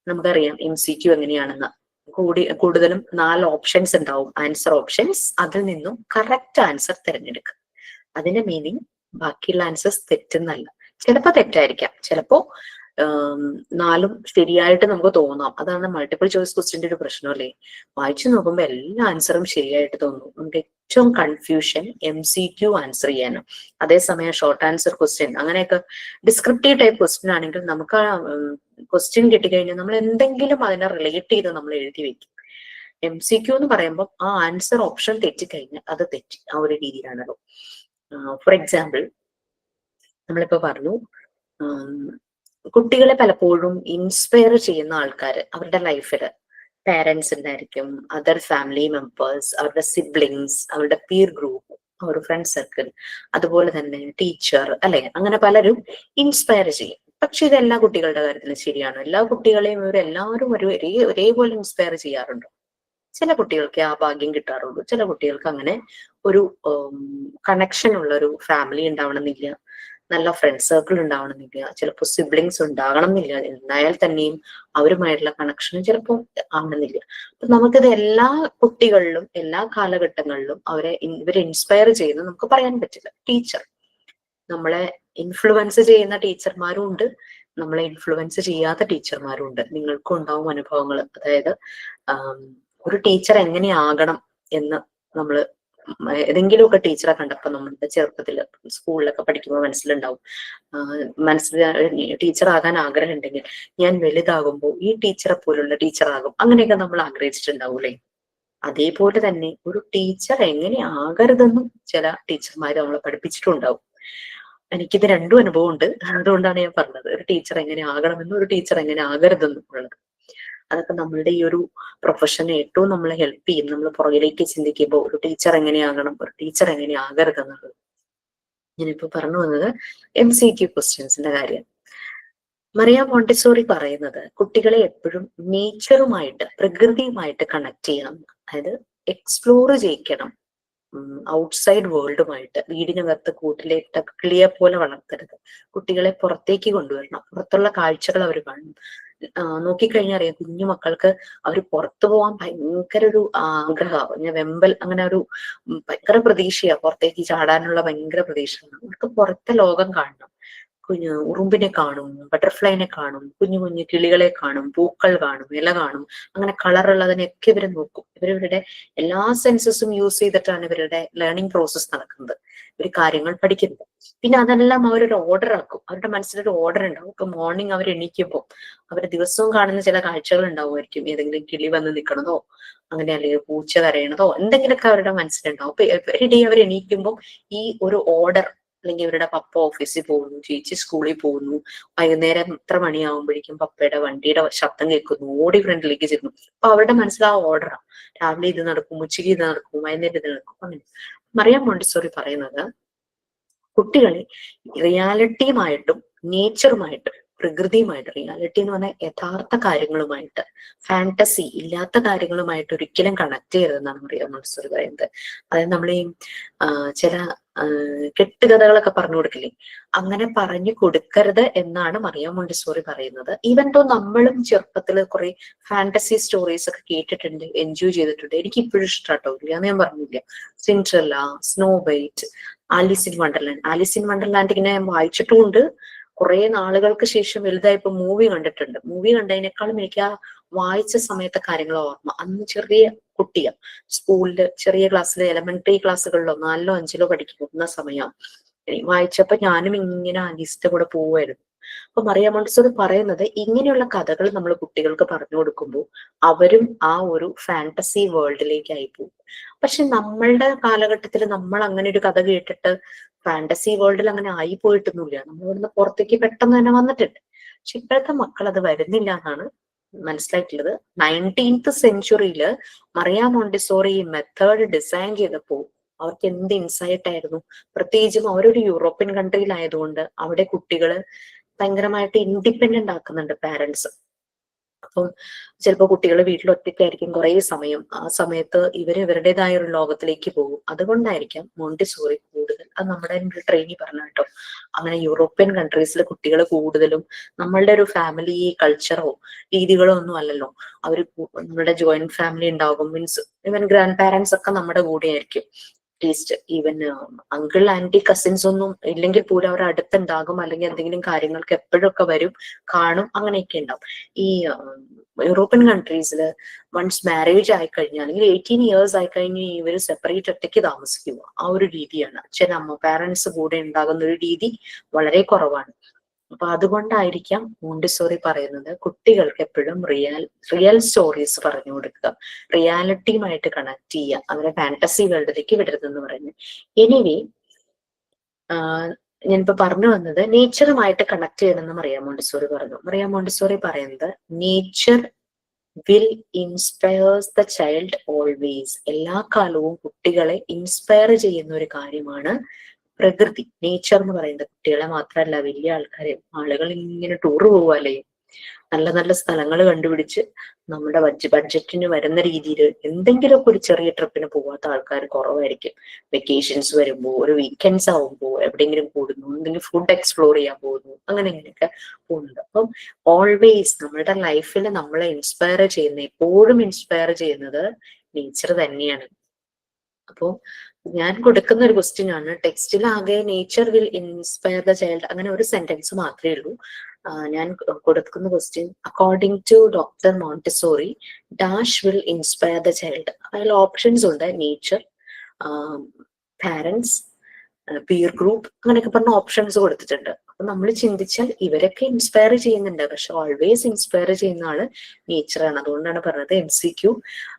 നമുക്കറിയാം MCQ എങ്ങനെയാണെന്ന്. കൂടുതലും 4 ഓപ്ഷൻസ് ഉണ്ടാവും, ആൻസർ ഓപ്ഷൻസ്. അതിൽ നിന്നും കറക്റ്റ് ആൻസർ തിരഞ്ഞെടുക്കുക. അതിന്റെ മീനിങ് ബാക്കിയുള്ള ആൻസേഴ്സ് തെറ്റെന്നല്ല. ചിലപ്പോ തെറ്റായിരിക്കാം, ചിലപ്പോ 4ഉം ശരിയായിട്ട് നമുക്ക് തോന്നാം. അതാണ് മൾട്ടിപ്പിൾ ചോയ്സ് ക്വസ്റ്റ്യന്റെ ഒരു പ്രശ്നം അല്ലേ. വായിച്ചു നോക്കുമ്പോൾ എല്ലാ ആൻസറും ശരിയായിട്ട് തോന്നും. നമുക്ക് ഏറ്റവും കൺഫ്യൂഷൻ MCQ ആൻസർ ചെയ്യാനും. അതേസമയം ഷോർട്ട് ആൻസർ ക്വസ്റ്റ്യൻ, അങ്ങനെയൊക്കെ ഡിസ്ക്രിപ്റ്റീവ് ടൈപ്പ് ക്വസ്റ്റ്യൻ ആണെങ്കിൽ നമുക്ക് ആ ക്വസ്റ്റ്യൻ കിട്ടിക്കഴിഞ്ഞാൽ നമ്മൾ എന്തെങ്കിലും അതിനെ റിലേറ്റ് ചെയ്ത് നമ്മൾ എഴുതി വെക്കും. MCQ എന്ന് പറയുമ്പോൾ ആ ആൻസർ ഓപ്ഷൻ തെറ്റിക്കഴിഞ്ഞാൽ അത് തെറ്റി, ആ ഒരു രീതിയിലാണല്ലോ. ഫോർ എക്സാമ്പിൾ, നമ്മളിപ്പോ പറഞ്ഞു കുട്ടികളെ പലപ്പോഴും ഇൻസ്പയർ ചെയ്യുന്ന ആൾക്കാർ അവരുടെ ലൈഫില് പാരന്റ്സ് ഉണ്ടായിരിക്കും, അതർ ഫാമിലി മെമ്പേഴ്സ്, അവരുടെ സിബ്ലിങ്സ്, അവരുടെ പീർ ഗ്രൂപ്പ്, അവരുടെ ഫ്രണ്ട് സർക്കിൾ, അതുപോലെ തന്നെ ടീച്ചർ, അല്ലെ, അങ്ങനെ പലരും ഇൻസ്പയർ ചെയ്യും. പക്ഷെ ഇത് എല്ലാ കുട്ടികളുടെ കാര്യത്തിലും ശരിയാണ്. എല്ലാ കുട്ടികളെയും ഇവരെല്ലാവരും ഒരേപോലെ ഇൻസ്പയർ ചെയ്യാറുണ്ടോ? ചില കുട്ടികൾക്ക് ആ ഭാഗ്യം കിട്ടാറുള്ളൂ. ചില കുട്ടികൾക്ക് അങ്ങനെ ഒരു കണക്ഷൻ ഉള്ള ഒരു ഫാമിലി ഉണ്ടാവണമെന്നില്ല, നല്ല ഫ്രണ്ട് സർക്കിൾ ഉണ്ടാവണമെന്നില്ല, ചിലപ്പോൾ സിബ്ലിങ്സ് ഉണ്ടാകണമെന്നില്ല. എന്നായാൽ തന്നെയും അവരുമായിട്ടുള്ള കണക്ഷൻ ചിലപ്പോൾ ആവണമെന്നില്ല. അപ്പൊ നമുക്കിത് എല്ലാ കുട്ടികളിലും എല്ലാ കാലഘട്ടങ്ങളിലും ഇവരെ ഇൻസ്പയർ ചെയ്യുന്നത് നമുക്ക് പറയാൻ പറ്റില്ല. ടീച്ചർ നമ്മളെ ഇൻഫ്ലുവൻസ് ചെയ്യുന്ന ടീച്ചർമാരും ഉണ്ട്, നമ്മളെ ഇൻഫ്ലുവൻസ് ചെയ്യാത്ത ടീച്ചർമാരും ഉണ്ട്. നിങ്ങൾക്കും ഉണ്ടാവും അനുഭവങ്ങൾ. അതായത് ഒരു ടീച്ചർ എങ്ങനെയാകണം എന്ന് നമ്മൾ ഏതെങ്കിലുമൊക്കെ ടീച്ചറെ കണ്ടപ്പോൾ നമ്മളുടെ ചെറുപ്പത്തിൽ സ്കൂളിലൊക്കെ പഠിക്കുമ്പോൾ മനസ്സിലുണ്ടാവും. ടീച്ചർ ആകാൻ ആഗ്രഹം ഉണ്ടെങ്കിൽ ഞാൻ വലുതാകുമ്പോൾ ഈ ടീച്ചറെ പോലുള്ള ടീച്ചറാകും, അങ്ങനെയൊക്കെ നമ്മൾ ആഗ്രഹിച്ചിട്ടുണ്ടാവൂലേ. അതേപോലെ തന്നെ ഒരു ടീച്ചർ എങ്ങനെ ആകരുതെന്നും ചില ടീച്ചർമാർ നമ്മളെ പഠിപ്പിച്ചിട്ടുണ്ടാവും. എനിക്കിത് രണ്ടും അനുഭവം ഉണ്ട്, അതുകൊണ്ടാണ് ഞാൻ പറഞ്ഞത് ഒരു ടീച്ചർ എങ്ങനെ ആകണമെന്നും ഒരു ടീച്ചർ എങ്ങനെ ആകരുതെന്നും ഉള്ളത്. അതൊക്കെ നമ്മളുടെ ഈ ഒരു പ്രൊഫഷനെ ഏറ്റവും നമ്മളെ ഹെൽപ്പ് ചെയ്യും. നമ്മൾ പുറകിലേക്ക് ചിന്തിക്കുമ്പോൾ ഒരു ടീച്ചർ എങ്ങനെയാകണം, ഒരു ടീച്ചർ എങ്ങനെ ആകരുത് എന്നുള്ളത്. ഞാനിപ്പോ പറഞ്ഞു വന്നത് MCQ ക്വസ്റ്റ്യൻസിന്റെ കാര്യം. മറിയ മോണ്ടിസോറി പറയുന്നത് കുട്ടികളെ എപ്പോഴും നേച്ചറുമായിട്ട്, പ്രകൃതിയുമായിട്ട് കണക്ട് ചെയ്യണം. അതായത് എക്സ്പ്ലോർ ചെയ്യിക്കണം. ഔട്ട്സൈഡ് വേൾഡുമായിട്ട്. വീടിനകത്ത് കൂട്ടിലേറ്റ കിളിയെ പോലെ വളർത്തരുത്. കുട്ടികളെ പുറത്തേക്ക് കൊണ്ടുവരണം. പുറത്തുള്ള കാഴ്ചകൾ അവർ കാണണം. നോക്കിക്കഴിഞ്ഞാൽ അറിയാം, കുഞ്ഞു മക്കൾക്ക് അവർ പുറത്തു പോകാൻ ഭയങ്കര ഒരു ആഗ്രഹമാണ്, വെമ്പൽ, അങ്ങനെ ഒരു ഭയങ്കര പ്രതീക്ഷയാണ്. പുറത്തേക്ക് ചാടാനുള്ള ഭയങ്കര പ്രതീക്ഷയാണ്. അവർക്ക് പുറത്തെ ലോകം കാണണം. ഉറുമ്പിനെ കാണും, ബട്ടർഫ്ലൈനെ കാണും, കുഞ്ഞു കുഞ്ഞു കിളികളെ കാണും, പൂക്കൾ കാണും, ഇല കാണും. അങ്ങനെ കളറുള്ളതിനൊക്കെ ഇവർ നോക്കും. ഇവരുടെ എല്ലാ സെൻസസും യൂസ് ചെയ്തിട്ടാണ് ഇവരുടെ ലേണിംഗ് പ്രോസസ് നടക്കുന്നത്, ഇവർ കാര്യങ്ങൾ പഠിക്കുന്നത്. പിന്നെ അതെല്ലാം അവരൊരു ഓർഡർ ആക്കും. അവരുടെ മനസ്സിലൊരു ഓർഡർ ഉണ്ടാവും. ഇപ്പൊ മോർണിംഗ് അവർ എണീക്കുമ്പോൾ അവർ ദിവസവും കാണുന്ന ചില കാഴ്ചകൾ ഉണ്ടാവുമായിരിക്കും. ഏതെങ്കിലും കിളി വന്ന് നിൽക്കണതോ, അങ്ങനെ അല്ലെങ്കിൽ പൂച്ച കരയണതോ, എന്തെങ്കിലുമൊക്കെ അവരുടെ മനസ്സിലുണ്ടാവും. അപ്പൊ എവരി ഡേ അവർ എണീക്കുമ്പോൾ ഈ ഒരു ഓർഡർ, അല്ലെങ്കിൽ അവരുടെ പപ്പ ഓഫീസിൽ പോകുന്നു, ചേച്ചി സ്കൂളിൽ പോകുന്നു, വൈകുന്നേരം ഇത്ര മണിയാവുമ്പോഴേക്കും പപ്പയുടെ വണ്ടിയുടെ ശബ്ദം കേൾക്കുന്നു, ഓടി ഫ്രണ്ടിലേക്ക് ചെല്ലുന്നു. അപ്പൊ അവരുടെ മനസ്സിൽ ആ ഓർഡറാണ്. രാവിലെ ഇത് നടക്കും, ഉച്ചയ്ക്ക് ഇത് നടക്കും, വൈകുന്നേരം ഇത് നടക്കും. അങ്ങനെ മറിയ മോണ്ടിസോറി പറയുന്നത് കുട്ടികളെ റിയാലിറ്റിയുമായിട്ടും നേച്ചറുമായിട്ടും പ്രകൃതിയുമായിട്ട്, റിയാലിറ്റി എന്ന് പറഞ്ഞാൽ യഥാർത്ഥ കാര്യങ്ങളുമായിട്ട്, ഫാന്റസി ഇല്ലാത്ത കാര്യങ്ങളുമായിട്ട് ഒരിക്കലും കണക്ട് ചെയ്യരുതെന്നാണ് മറിയ മോണ്ടിസോറി പറയുന്നത്. അതായത് നമ്മൾ ഈ ചില കെട്ടുകഥകളൊക്കെ പറഞ്ഞു കൊടുക്കില്ലേ, അങ്ങനെ പറഞ്ഞു കൊടുക്കരുത് എന്നാണ് മറിയ മോണ്ടിസോറി പറയുന്നത്. ഈവൻ തോ നമ്മളും ചെറുപ്പത്തിൽ കുറെ ഫാന്റസി സ്റ്റോറീസ് ഒക്കെ കേട്ടിട്ടുണ്ട്, എൻജോയ് ചെയ്തിട്ടുണ്ട്. എനിക്ക് ഇപ്പോഴും ഇഷ്ടാട്ടോ, ഇല്ലാന്ന് ഞാൻ പറഞ്ഞില്ല. Cinderella, snow white, Alice in Wonderland. Alice in Wonderland ഇങ്ങനെ വായിച്ചിട്ടുമുണ്ട്. കുറെ നാളുകൾക്ക് ശേഷം വലുതായപ്പോ മൂവി കണ്ടിട്ടുണ്ട്. മൂവി കണ്ടതിനേക്കാളും എനിക്ക് ആ വായിച്ച സമയത്തെ കാര്യങ്ങൾ ഓർമ്മ. അന്ന് ചെറിയ കുട്ടിയാ, സ്കൂളില് ചെറിയ ക്ലാസ്സിൽ, എലമെന്ററി ക്ലാസ്സുകളിലോ 4ലോ 5ലോ പഠിക്കുന്ന സമയം വായിച്ചപ്പോ ഞാനും ഇങ്ങനെ ആലീസിന്റെ കൂടെ പോവുമായിരുന്നു. അപ്പൊ മറിയ മോണ്ടിസോറി പറയുന്നത് ഇങ്ങനെയുള്ള കഥകൾ നമ്മൾ കുട്ടികൾക്ക് പറഞ്ഞു കൊടുക്കുമ്പോൾ അവരും ആ ഒരു ഫാന്റസി വേൾഡിലേക്കായി പോകും. പക്ഷെ നമ്മളുടെ കാലഘട്ടത്തിൽ നമ്മൾ അങ്ങനെ ഒരു കഥ കേട്ടിട്ട് ഫാന്റസി വേൾഡിൽ അങ്ങനെ ആയി പോയിട്ടൊന്നുമില്ല. നമ്മൾ ഇവിടുന്ന് പുറത്തേക്ക് പെട്ടെന്ന് തന്നെ വന്നിട്ടുണ്ട്. പക്ഷെ ഇപ്പോഴത്തെ മക്കൾ അത് വരുന്നില്ല എന്നാണ് മനസ്സിലായിട്ടുള്ളത്. 19th സെഞ്ച്വറിയില് മറിയ മോണ്ടിസോറി ഈ മെത്തേഡ് ഡിസൈൻ ചെയ്തപ്പോൾ അവർക്ക് എന്ത് ഇൻസൈറ്റ് ആയിരുന്നു. പ്രത്യേകിച്ചും അവരൊരു യൂറോപ്യൻ കൺട്രിയിലായതുകൊണ്ട് അവിടെ കുട്ടികള് ഭയങ്കരമായിട്ട് ഇൻഡിപെൻഡന്റ് ആക്കുന്നുണ്ട് പാരന്റ്സ്. അപ്പം ചിലപ്പോൾ കുട്ടികൾ വീട്ടിൽ ഒറ്റയ്ക്കായിരിക്കും കുറെ സമയം. ആ സമയത്ത് ഇവരുടേതായ ഒരു ലോകത്തിലേക്ക് പോകും. അതുകൊണ്ടായിരിക്കാം മോണ്ടിസോറി കൂടുതൽ, അത് നമ്മുടെ ട്രെയിനി പറഞ്ഞ കേട്ടോ, അങ്ങനെ യൂറോപ്യൻ കൺട്രീസിലെ കുട്ടികൾ കൂടുതലും നമ്മളുടെ ഒരു ഫാമിലി കൾച്ചറോ രീതികളോ ഒന്നും അല്ലല്ലോ. അവർ നമ്മുടെ ജോയിന്റ് ഫാമിലി ഉണ്ടാകും, മീൻസ് ഇവൻ ഗ്രാൻഡ് പാരന്റ്സ് ഒക്കെ നമ്മുടെ കൂടെ ആയിരിക്കും. At least even uncle aunty cousins ഒന്നും ഇല്ലെങ്കിൽ പോലും അവർ അടുത്തുണ്ടാകും, അല്ലെങ്കിൽ എന്തെങ്കിലും കാര്യങ്ങൾക്ക് എപ്പോഴൊക്കെ വരും, കാണും, അങ്ങനെയൊക്കെ ഉണ്ടാവും. ഈ യൂറോപ്യൻ കൺട്രീസിൽ വൺസ് മാരേജ് ആയിക്കഴിഞ്ഞാൽ, അല്ലെങ്കിൽ 18 years ആയിക്കഴിഞ്ഞാൽ ഇവർ സെപ്പറേറ്റ് ഒറ്റയ്ക്ക് താമസിക്കുക. ആ ഒരു രീതിയാണ്. അച്ഛൻ അമ്മ പാരന്റ്സ് കൂടെ ഉണ്ടാകുന്ന ഒരു രീതി വളരെ കുറവാണ്. അപ്പൊ അതുകൊണ്ടായിരിക്കാം മോണ്ടിസോറി പറയുന്നത് കുട്ടികൾക്ക് എപ്പോഴും റിയൽ സ്റ്റോറീസ് പറഞ്ഞു കൊടുക്കുക, റിയാലിറ്റിയുമായിട്ട് കണക്ട് ചെയ്യുക, അവരെ ഫാന്റസി വേൾഡിലേക്ക് വിടരുതെന്ന് പറയുന്നത്. എനിവേ ഞാനിപ്പോ പറഞ്ഞു വന്നത് നേച്ചറുമായിട്ട് കണക്ട് ചെയ്യണമെന്ന് മറിയ മോണ്ടിസോറി പറഞ്ഞു. മറിയ മോണ്ടിസോറി പറയുന്നത് nature will inspires the child always. എല്ലാ കാലവും കുട്ടികളെ ഇൻസ്പയർ ചെയ്യുന്ന ഒരു കാര്യമാണ് പ്രകൃതി, നേച്ചർ എന്ന് പറയുന്നത്. കുട്ടികളെ മാത്രമല്ല, വലിയ ആളുകൾ ഇങ്ങനെ ടൂറ് പോവാല്ലേ, നല്ല നല്ല സ്ഥലങ്ങൾ കണ്ടുപിടിച്ച് നമ്മുടെ ബഡ്ജറ്റിന് വരുന്ന രീതിയിൽ എന്തെങ്കിലുമൊക്കെ ഒരു ചെറിയ ട്രിപ്പിന് പോവാത്ത ആൾക്കാർ കുറവായിരിക്കും. വെക്കേഷൻസ് വരുമ്പോൾ, ഒരു വീക്കെൻഡ്സ് ആവുമ്പോൾ എവിടെയെങ്കിലും കൂടുന്നു, എന്തെങ്കിലും ഫുഡ് എക്സ്പ്ലോർ ചെയ്യാൻ പോകുന്നു, അങ്ങനെ ഇങ്ങനെയൊക്കെ പോകുന്നുണ്ട്. അപ്പം ഓൾവേസ് നമ്മളുടെ ലൈഫിൽ നമ്മളെ ഇൻസ്പയർ ചെയ്യുന്ന, എപ്പോഴും ഇൻസ്പയർ ചെയ്യുന്നത് നേച്ചർ തന്നെയാണ്. അപ്പോൾ ഞാൻ കൊടുക്കുന്ന ഒരു ക്വസ്റ്റ്യൻ ആണ്. ടെക്സ്റ്റിൽ ആകെ nature will inspire the child അങ്ങനെ ഒരു സെന്റൻസ് മാത്രമേ ഉള്ളൂ. ഞാൻ കൊടുക്കുന്ന question according to doctor Montessori dash will inspire the child. അതിൽ ഓപ്ഷൻസ് ഉണ്ട്. നേച്ചർ, പാരന്റ്സ്, പിയർ ഗ്രൂപ്പ് അങ്ങനെയൊക്കെ പറഞ്ഞ ഓപ്ഷൻസ് കൊടുത്തിട്ടുണ്ട്. അപ്പൊ നമ്മൾ ചിന്തിച്ചാൽ ഇവരൊക്കെ ഇൻസ്പയർ ചെയ്യുന്നുണ്ട്, പക്ഷെ ഓൾവേസ് ഇൻസ്പയർ ചെയ്യുന്ന ആള് നേച്ചറാണ്. അതുകൊണ്ടാണ് പറഞ്ഞത് MCQ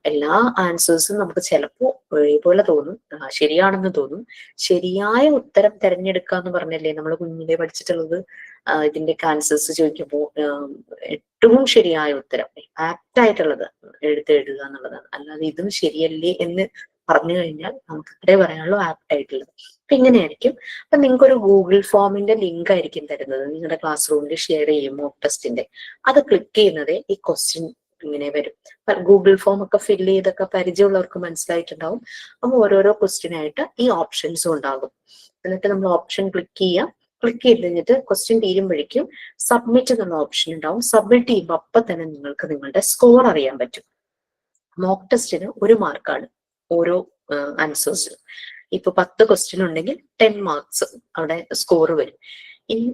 എല്ലാ ആൻസേഴ്സും നമുക്ക് ചിലപ്പോ ഒരേപോലെ തോന്നും, ശരിയാണെന്ന് തോന്നും. ശരിയായ ഉത്തരം തിരഞ്ഞെടുക്കുക എന്ന് പറഞ്ഞല്ലേ നമ്മൾ കുഞ്ഞിലെ പഠിച്ചിട്ടുള്ളത്. ഇതിന്റെ ആൻസേഴ്സ് ചോദിക്കുമ്പോൾ ഏറ്റവും ശരിയായ ഉത്തരം ആപ്റ്റ് ആയിട്ടുള്ളത് എഴുതുക എന്നുള്ളതാണ്. അല്ലാതെ ഇതും ശരിയല്ലേ എന്ന് പറഞ്ഞു കഴിഞ്ഞാൽ നമുക്ക് ഇത്രേ പറയാനുള്ളൂ ആപ്റ്റ് ആയിട്ടുള്ളത്. അപ്പൊ ഇങ്ങനെയായിരിക്കും. അപ്പൊ നിങ്ങൾക്ക് ഒരു ഗൂഗിൾ ഫോമിന്റെ ലിങ്ക് ആയിരിക്കും തരുന്നത്. നിങ്ങളുടെ ക്ലാസ് റൂമിൽ ഷെയർ ചെയ്യും മോക്ക് ടെസ്റ്റിന്റെ. അത് ക്ലിക്ക് ചെയ്യുന്നത് ഈ ക്വസ്റ്റ്യൻ ഇങ്ങനെ വരും. ഗൂഗിൾ ഫോം ഒക്കെ ഫില്ല് ചെയ്തൊക്കെ പരിചയമുള്ളവർക്ക് മനസ്സിലായിട്ടുണ്ടാവും. അപ്പൊ ഓരോരോ ക്വസ്റ്റ്യൻ ആയിട്ട് ഈ ഓപ്ഷൻസും ഉണ്ടാകും. എന്നിട്ട് നമ്മൾ ഓപ്ഷൻ ക്ലിക്ക് ചെയ്യാം. ക്ലിക്ക് ചെയ്ത് കഴിഞ്ഞിട്ട് ക്വസ്റ്റ്യൻ തീരുമ്പോഴേക്കും സബ്മിറ്റ് എന്നുള്ള ഓപ്ഷൻ ഉണ്ടാവും. സബ്മിറ്റ് ചെയ്യുമ്പോൾ അപ്പൊ തന്നെ നിങ്ങൾക്ക് നിങ്ങളുടെ സ്കോർ അറിയാൻ പറ്റും. മോക്ക് ടെസ്റ്റിന് 1 മാർക്കാണ് ഓരോ ആൻസേഴ്സ്. ഇപ്പൊ 10 ക്വസ്റ്റ്യൻ ഉണ്ടെങ്കിൽ 10 മാർക്സ് അവിടെ സ്കോർ വരും. ഇനി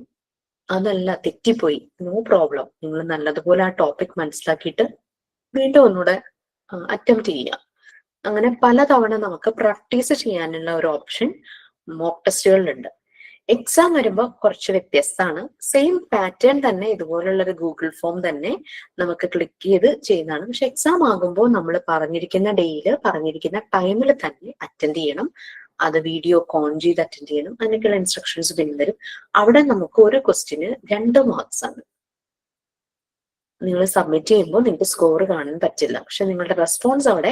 അതല്ല തെറ്റിപ്പോയി, നോ പ്രോബ്ലം. നിങ്ങൾ നല്ലതുപോലെ ആ ടോപ്പിക് മനസ്സിലാക്കിയിട്ട് വീണ്ടും ഒന്നുകൂടെ അറ്റംപ്റ്റ് ചെയ്യുക. അങ്ങനെ പലതവണ നമുക്ക് പ്രാക്ടീസ് ചെയ്യാനുള്ള ഒരു ഓപ്ഷൻ മോക്ക് ടെസ്റ്റുകളിലുണ്ട്. എക്സാം വരുമ്പോൾ കുറച്ച് വ്യത്യസ്തമാണ്. സെയിം പാറ്റേൺ തന്നെ, ഇതുപോലുള്ള ഒരു ഗൂഗിൾ ഫോം തന്നെ നമുക്ക് ക്ലിക്ക് ചെയ്ത് ചെയ്യുന്നതാണ്. പക്ഷെ എക്സാം ആകുമ്പോൾ നമ്മൾ പറഞ്ഞിരിക്കുന്ന ഡേയിൽ പറഞ്ഞിരിക്കുന്ന ടൈമിൽ തന്നെ അറ്റൻഡ് ചെയ്യണം. അത് വീഡിയോ ഓൺ ചെയ്ത് അറ്റൻഡ് ചെയ്യണം. അതിനൊക്കെയുള്ള ഇൻസ്ട്രക്ഷൻസ് പിന്നെ തരും. അവിടെ നമുക്ക് ഒരു ക്വസ്റ്റ്യന് 2 മാർക്സ് ആണ്. നിങ്ങൾ സബ്മിറ്റ് ചെയ്യുമ്പോൾ നിങ്ങൾക്ക് സ്കോർ കാണാൻ പറ്റില്ല, പക്ഷെ നിങ്ങളുടെ റെസ്പോൺസ് അവിടെ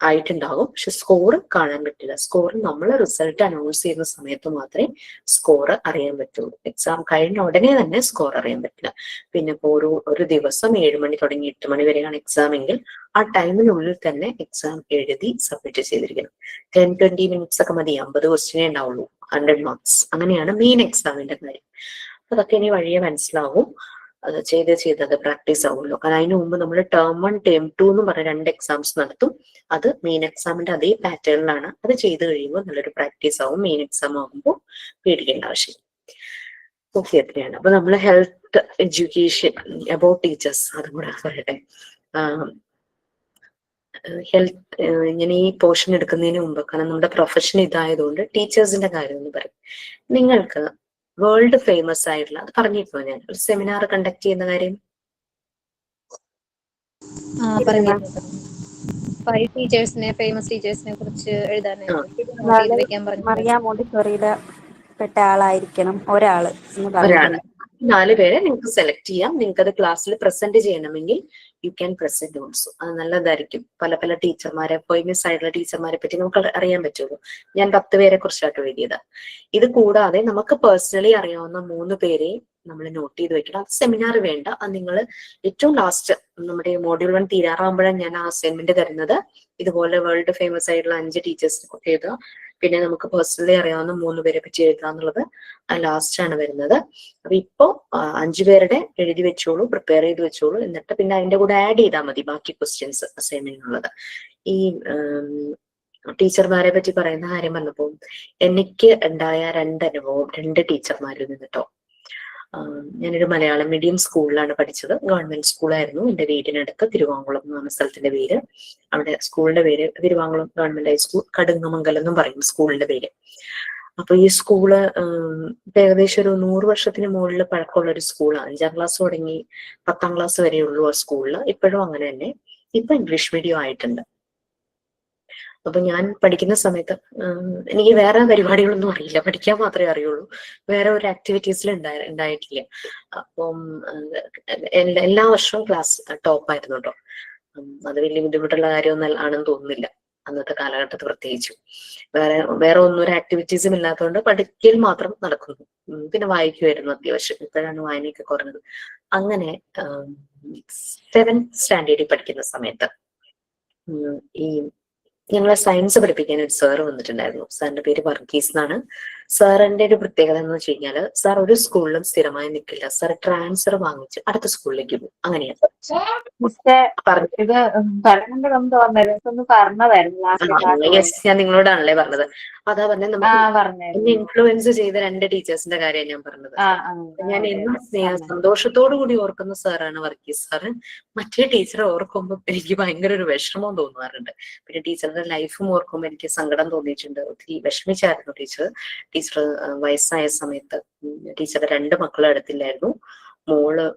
ആയിട്ടുണ്ടാകും, പക്ഷെ സ്കോർ കാണാൻ പറ്റില്ല. സ്കോർ നമ്മൾ റിസൾട്ട് അനൗൺസ് ചെയ്യുന്ന സമയത്ത് മാത്രമേ സ്കോർ അറിയാൻ പറ്റുള്ളൂ. എക്സാം കഴിഞ്ഞ ഉടനെ തന്നെ സ്കോർ അറിയാൻ പറ്റില്ല. പിന്നെ ഇപ്പോൾ ഒരു ദിവസം 7 മണി തുടങ്ങി 8 മണി വരെയാണ് എക്സാം എങ്കിൽ ആ ടൈമിനുള്ളിൽ തന്നെ എക്സാം എഴുതി സബ്മിറ്റ് ചെയ്തിരിക്കണം. 10-20 മിനിറ്റ്സ് ഒക്കെ മതി. 50 ക്വസ്റ്റ്യനേ ഉണ്ടാവുള്ളൂ, 100 മാർക്സ്. അങ്ങനെയാണ് മെയിൻ എക്സാമിന്റെ കാര്യം. അതൊക്കെ ഇനി വഴിയെ മനസ്സിലാവും. അത് ചെയ്ത് പ്രാക്ടീസ് ആവുമല്ലോ. കാരണം അതിന് മുമ്പ് നമ്മൾ ടേം 1 ടേം 2 എന്ന് പറഞ്ഞ 2 എക്സാംസ് നടത്തും. അത് മെയിൻ എക്സാമിന്റെ അതേ പാറ്റേണിലാണ്. അത് ചെയ്ത് കഴിയുമ്പോൾ നല്ലൊരു പ്രാക്ടീസ് ആവും. മെയിൻ എക്സാം ആകുമ്പോൾ പേടിക്കേണ്ട ആവശ്യം. ഓക്കെ, എത്രയാണ്. അപ്പൊ നമ്മൾ ഹെൽത്ത് എഡ്യൂക്കേഷൻ അബൌട്ട് ടീച്ചേഴ്സ് അതും കൂടെ പറയട്ടെ. ഹെൽത്ത് ഇങ്ങനെ ഈ പോർഷൻ എടുക്കുന്നതിന് മുമ്പ്, കാരണം നമ്മുടെ പ്രൊഫഷൻ ഇതായതുകൊണ്ട് ടീച്ചേഴ്സിന്റെ കാര്യം എന്ന് പറയും. നിങ്ങൾക്ക് വേൾഡ് ഫേമസ് ആയിട്ടുള്ള, അത് പറഞ്ഞിരുന്നു ഞാൻ, ഒരു സെമിനാർ കണ്ടക്ട് ചെയ്യുന്ന കാര്യം. 5 ടീച്ചേഴ്സിനെ, ഫേമസ് ടീച്ചേഴ്സിനെ കുറിച്ച് എഴുതാനായിട്ട് വെക്കാൻ പറഞ്ഞു. മറിയ മോണ്ടിസോറിയിലെ പെട്ട ആളായിരിക്കണം ഒരാള് എന്ന് പറഞ്ഞിട്ടുണ്ട്. 4 പേരെ നിങ്ങൾക്ക് സെലക്ട് ചെയ്യാം. നിങ്ങൾക്ക് അത് ക്ലാസ്സിൽ പ്രസന്റ് ചെയ്യണമെങ്കിൽ യു ക്യാൻ പ്രസന്റ് ഓൾസോ. അത് നല്ലതായിരിക്കും. പല ടീച്ചർമാരെ, ഫേമസ് ആയിട്ടുള്ള ടീച്ചർമാരെ പറ്റി നമുക്ക് അറിയാൻ പറ്റുള്ളൂ. ഞാൻ 10 പേരെ കുറിച്ചായിട്ട് എഴുതിയത്. ഇത് കൂടാതെ നമുക്ക് പേഴ്സണലി അറിയാവുന്ന 3 പേരെ നമ്മൾ നോട്ട് ചെയ്ത് വെക്കണം. അത് സെമിനാർ വേണ്ട. അത് നിങ്ങൾ ഏറ്റവും ലാസ്റ്റ് നമ്മുടെ മോഡ്യൂൾ 1 തീരാറാകുമ്പോഴാണ് ഞാൻ ആ അസൈൻമെന്റ് തരുന്നത്. ഇതുപോലെ വേൾഡ് ഫേമസ് ആയിട്ടുള്ള 5 ടീച്ചേഴ്സിനെ കുറിച്ച് എഴുതുക. പിന്നെ നമുക്ക് പേഴ്സണലി അറിയാവുന്ന 3 പേരെ പറ്റി എഴുതുക എന്നുള്ളത് ലാസ്റ്റ് ആണ് വരുന്നത്. അപ്പൊ ഇപ്പോ 5 പേരുടെ എഴുതി വെച്ചോളൂ, പ്രിപ്പയർ ചെയ്ത് വെച്ചോളൂ. എന്നിട്ട് പിന്നെ അതിന്റെ കൂടെ ആഡ് ചെയ്താൽ മതി ബാക്കി ക്വസ്റ്റ്യൻസ് അസൈൻമെന്റിനുള്ളത്. ഈ ടീച്ചർമാരെ പറ്റി പറയുന്ന കാര്യം പറഞ്ഞപ്പോൾ എനിക്ക് ഉണ്ടായ 2 അനുഭവം 2 ടീച്ചർമാരിൽ നിന്നിട്ടോ. ഞാനൊരു മലയാളം മീഡിയം സ്കൂളിലാണ് പഠിച്ചത്. ഗവൺമെന്റ് സ്കൂളായിരുന്നു. എന്റെ വീടിനടുത്ത് തിരുവാങ്കുളം എന്ന് പറഞ്ഞ സ്ഥലത്തിന്റെ പേര്. അവിടെ സ്കൂളിന്റെ പേര് തിരുവാങ്കുളം ഗവൺമെന്റ് ഹൈസ്കൂൾ കടുങ്ങമംഗലം എന്നും പറയും സ്കൂളിന്റെ പേര്. അപ്പൊ ഈ സ്കൂള് ഏകദേശം ഒരു 100 വർഷത്തിന് മുകളിൽ പഴക്കമുള്ള ഒരു സ്കൂളാണ്. 5ാം ക്ലാസ് തുടങ്ങി 10ാം ക്ലാസ് വരെയുള്ളൂ ആ സ്കൂളിൽ. ഇപ്പോഴും അങ്ങനെ തന്നെ. ഇപ്പൊ ഇംഗ്ലീഷ് മീഡിയം ആയിട്ടുണ്ട്. അപ്പൊ ഞാൻ പഠിക്കുന്ന സമയത്ത് എനിക്ക് വേറെ പരിപാടികളൊന്നും അറിയില്ല, പഠിക്കാൻ മാത്രമേ അറിയുള്ളൂ. വേറെ ഒരു ആക്ടിവിറ്റീസിൽ ഉണ്ടായിട്ടില്ല. അപ്പം എല്ലാ വർഷവും ക്ലാസ് ടോപ്പായിരുന്നു കേട്ടോ. അത് വലിയ ബുദ്ധിമുട്ടുള്ള കാര്യമൊന്നും ആണെന്ന് തോന്നുന്നില്ല അന്നത്തെ കാലഘട്ടത്തിൽ പ്രത്യേകിച്ചു. വേറെ ഒന്നും ഒരു ആക്ടിവിറ്റീസും ഇല്ലാത്തതുകൊണ്ട് പഠിക്കൽ മാത്രം നടക്കുന്നു. പിന്നെ വായിക്കുമായിരുന്നു അത്യാവശ്യം. ഇപ്പോഴാണ് വായനയൊക്കെ കുറഞ്ഞത്. അങ്ങനെ 7th സ്റ്റാൻഡേർഡിൽ പഠിക്കുന്ന സമയത്ത് ഈ ഞങ്ങളെ സയൻസ് പഠിപ്പിക്കാൻ ഒരു സാറ് വന്നിട്ടുണ്ടായിരുന്നു. സാറിന്റെ പേര് വർഗീസ് എന്നാണ്. സാറിന്റെ ഒരു പ്രത്യേകത എന്ന് വെച്ച് കഴിഞ്ഞാല് സാർ ഒരു സ്കൂളിലും സ്ഥിരമായി നിൽക്കില്ല. സാർ ട്രാൻസ്ഫർ വാങ്ങിച്ച് അടുത്ത സ്കൂളിലേക്ക് പോകും. അങ്ങനെയാണ് പറഞ്ഞത്. ഇത് പറയണമെന്ന് തോന്നുന്നു പറഞ്ഞതായിരുന്നു യെസ്, ഞാൻ നിങ്ങളോടാണല്ലേ പറഞ്ഞത്. അതാ പറഞ്ഞത്, നമുക്ക് പറഞ്ഞായിരുന്നു. എന്നെ ഇൻഫ്ലുവൻസ് ചെയ്ത 2 ടീച്ചേഴ്സിന്റെ കാര്യമാണ് ഞാൻ പറഞ്ഞത്. ഞാൻ എന്നും സന്തോഷത്തോടു കൂടി ഓർക്കുന്ന സാറാണ് വർഗീസ് സാറ്. മറ്റേ ടീച്ചറെ ഓർക്കുമ്പോൾ എനിക്ക് ഭയങ്കര ഒരു വിഷമം തോന്നാറുണ്ട്. പിന്നെ ടീച്ചറുടെ ലൈഫും ഓർക്കുമ്പോൾ എനിക്ക് സങ്കടം തോന്നിയിട്ടുണ്ട്. ഒത്തിരി വിഷമിച്ചായിരുന്നു ടീച്ചർ. ടീച്ചർ വയസ്സായ സമയത്ത് ടീച്ചറുടെ 2 മക്കളും അടുത്തില്ലായിരുന്നു.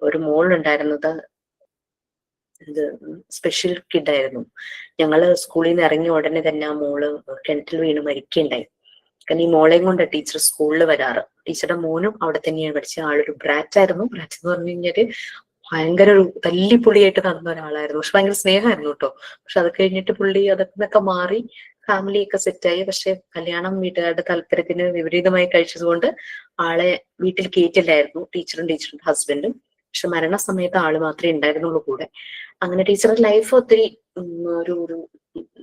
ഒരു മോളുണ്ടായിരുന്നത് ഇത് സ്പെഷ്യൽ കിഡ് ആയിരുന്നു. ഞങ്ങള് സ്കൂളിൽ നിന്ന് ഇറങ്ങിയ ഉടനെ തന്നെ ആ മോള് കിണറ്റിൽ വീണ് മരിക്കുകയുണ്ടായി. കാരണം ഈ മോളെയും കൊണ്ട് ടീച്ചർ സ്കൂളിൽ വരാറ്. ടീച്ചറുടെ മോനും അവിടെ തന്നെയാണ് പഠിച്ചത്. ആളൊരു ബ്രാറ്റ് ആയിരുന്നു. ബ്രാറ്റ് എന്ന് പറഞ്ഞു കഴിഞ്ഞാല് ഭയങ്കര ഒരു തല്ലിപ്പൊളിയായിട്ട് നടന്ന ഒരാളായിരുന്നു. പക്ഷെ ഭയങ്കര സ്നേഹമായിരുന്നു കേട്ടോ. പക്ഷെ അത് കഴിഞ്ഞിട്ട് പുള്ളി അതൊക്കെ മാറി ഫാമിലിയൊക്കെ സെറ്റായി. പക്ഷെ കല്യാണം വീട്ടുകാരുടെ താല്പര്യത്തിന് വിപരീതമായി കഴിച്ചതുകൊണ്ട് ആളെ വീട്ടിൽ കയറ്റില്ലായിരുന്നു, ടീച്ചറുടെ ഹസ്ബൻഡും. പക്ഷെ മരണസമയത്ത് ആള് മാത്രമേ ഉണ്ടായിരുന്നുള്ളൂ കൂടെ. അങ്ങനെ ടീച്ചറുടെ ലൈഫ് ഒത്തിരി ഒരു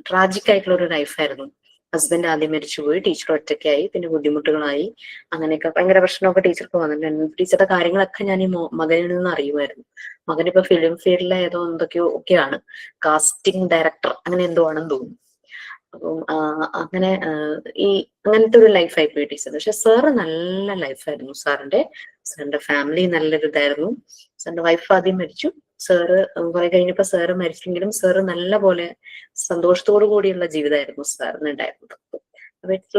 ട്രാജിക് ആയിട്ടുള്ള ഒരു ലൈഫായിരുന്നു. ഹസ്ബൻഡ് ആദ്യം മരിച്ചുപോയി, ടീച്ചർ ഒറ്റയ്ക്കായി, പിന്നെ ബുദ്ധിമുട്ടുകളായി. അങ്ങനെയൊക്കെ ഭയങ്കര പ്രശ്നമൊക്കെ ടീച്ചർക്ക് വന്നിട്ടുണ്ടായിരുന്നു. ടീച്ചറുടെ കാര്യങ്ങളൊക്കെ ഞാൻ ഈ മകനിൽ നിന്ന് അറിയുമായിരുന്നു. മകനിപ്പോ ഫിലിം ഫീൽഡിലെ ഏതോ എന്തൊക്കെയോ ഒക്കെയാണ്, കാസ്റ്റിംഗ് ഡയറക്ടർ അങ്ങനെ എന്തോ ആണെന്ന് തോന്നുന്നു. അപ്പം അങ്ങനെ അങ്ങനത്തെ ഒരു ലൈഫായി പോയി ടീച്ചർ. പക്ഷെ സാറ് നല്ല ലൈഫായിരുന്നു സാറിന്റെ ഫാമിലി നല്ലൊരു ഇതായിരുന്നു. സാറിന്റെ വൈഫ് ആദ്യം മരിച്ചു. സാറ് കുറെ കഴിഞ്ഞപ്പോ സാറ് മരിച്ചെങ്കിലും സാറ് നല്ല പോലെ സന്തോഷത്തോടു കൂടിയുള്ള ജീവിതമായിരുന്നു സാറിന് ഉണ്ടായിരുന്നത്.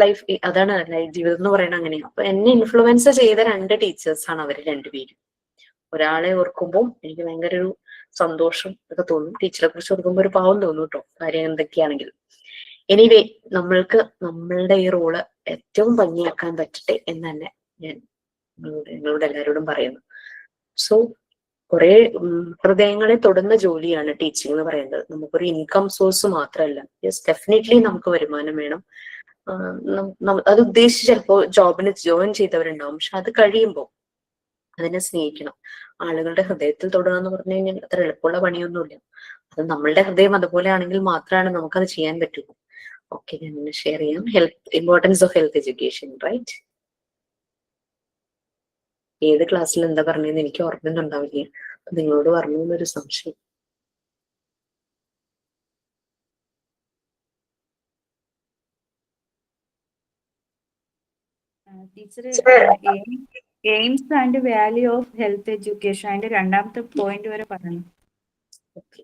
ലൈഫ് അതാണ് ജീവിതം എന്ന് പറയുന്നത്. അങ്ങനെയാണ്. അപ്പൊ എന്നെ ഇൻഫ്ലുവൻസ് ചെയ്ത 2 ടീച്ചേഴ്സാണ് അവര് 2 പേരും. ഒരാളെ ഓർക്കുമ്പോൾ എനിക്ക് ഭയങ്കര ഒരു സന്തോഷം ഒക്കെ തോന്നും. ടീച്ചറെ കുറിച്ച് ഓർക്കുമ്പോൾ ഒരു പാവം തോന്നും കേട്ടോ, കാര്യം എന്തൊക്കെയാണെങ്കിലും. എനിവേ, നമ്മളുടെ ഈ റോള് ഏറ്റവും ഭംഗിയാക്കാൻ പറ്റട്ടെ എന്ന് തന്നെ ഞാൻ നിങ്ങളോട് എല്ലാവരോടും പറയുന്നു. സോ കുറെ ഹൃദയങ്ങളെ തൊടുന്ന ജോലിയാണ് ടീച്ചിങ് എന്ന് പറയുന്നത്. നമുക്കൊരു ഇൻകം സോഴ്സ് മാത്രമല്ല. യെസ്, ഡെഫിനറ്റ്ലി നമുക്ക് വരുമാനം വേണം. അത് ഉദ്ദേശിച്ച് ചിലപ്പോൾ ജോബിന് ജോയിൻ ചെയ്തവരുണ്ടാവും. പക്ഷെ അത് കഴിയുമ്പോൾ അതിനെ സ്നേഹിക്കണം. ആളുകളുടെ ഹൃദയത്തിൽ തൊടുക എന്ന് പറഞ്ഞു കഴിഞ്ഞാൽ അത്ര എളുപ്പമുള്ള പണിയൊന്നുമില്ല. അത് നമ്മളുടെ ഹൃദയം അതുപോലെ ആണെങ്കിൽ മാത്രമാണ് നമുക്കത് ചെയ്യാൻ പറ്റുള്ളൂ. ഓക്കെ, ഞാൻ ഷെയർ ചെയ്യാം. Importance of health education, right? ഏത് ക്ലാസ്സിൽ എന്താ പറഞ്ഞതെന്ന് എനിക്ക് ഓർമ്മയൊന്നുണ്ടാവില്ല. നിങ്ങളോട് പറഞ്ഞു എന്നൊരു സംശയം. Teacher AIIMS and value of health education അതിന്റെ 2ാമത്തെ പോയിന്റ് വരെ പറഞ്ഞു. Okay,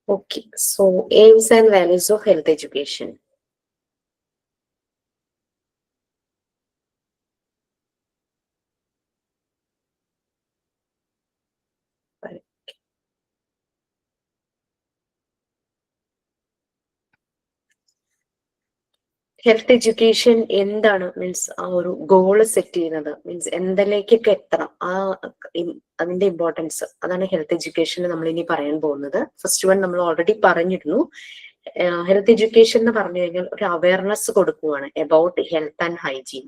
okay. So aims and values of health education. Health education എന്താണ് മീൻസ് ആ ഒരു ഗോള് സെറ്റ് ചെയ്യുന്നത്, മീൻസ് എന്തിലേക്കൊക്കെ എത്തണം, അതിന്റെ ഇമ്പോർട്ടൻസ്, അതാണ് ഹെൽത്ത് എഡ്യൂക്കേഷനിൽ നമ്മൾ ഇനി പറയാൻ പോകുന്നത്. ഫസ്റ്റ് വൺ നമ്മൾ ഓൾറെഡി പറഞ്ഞിരുന്നു. ഹെൽത്ത് എഡ്യൂക്കേഷൻ എന്ന് പറഞ്ഞു കഴിഞ്ഞാൽ ഒരു അവയർനെസ് കൊടുക്കുകയാണ് അബൌട്ട് ഹെൽത്ത് ആൻഡ് ഹൈജീൻ.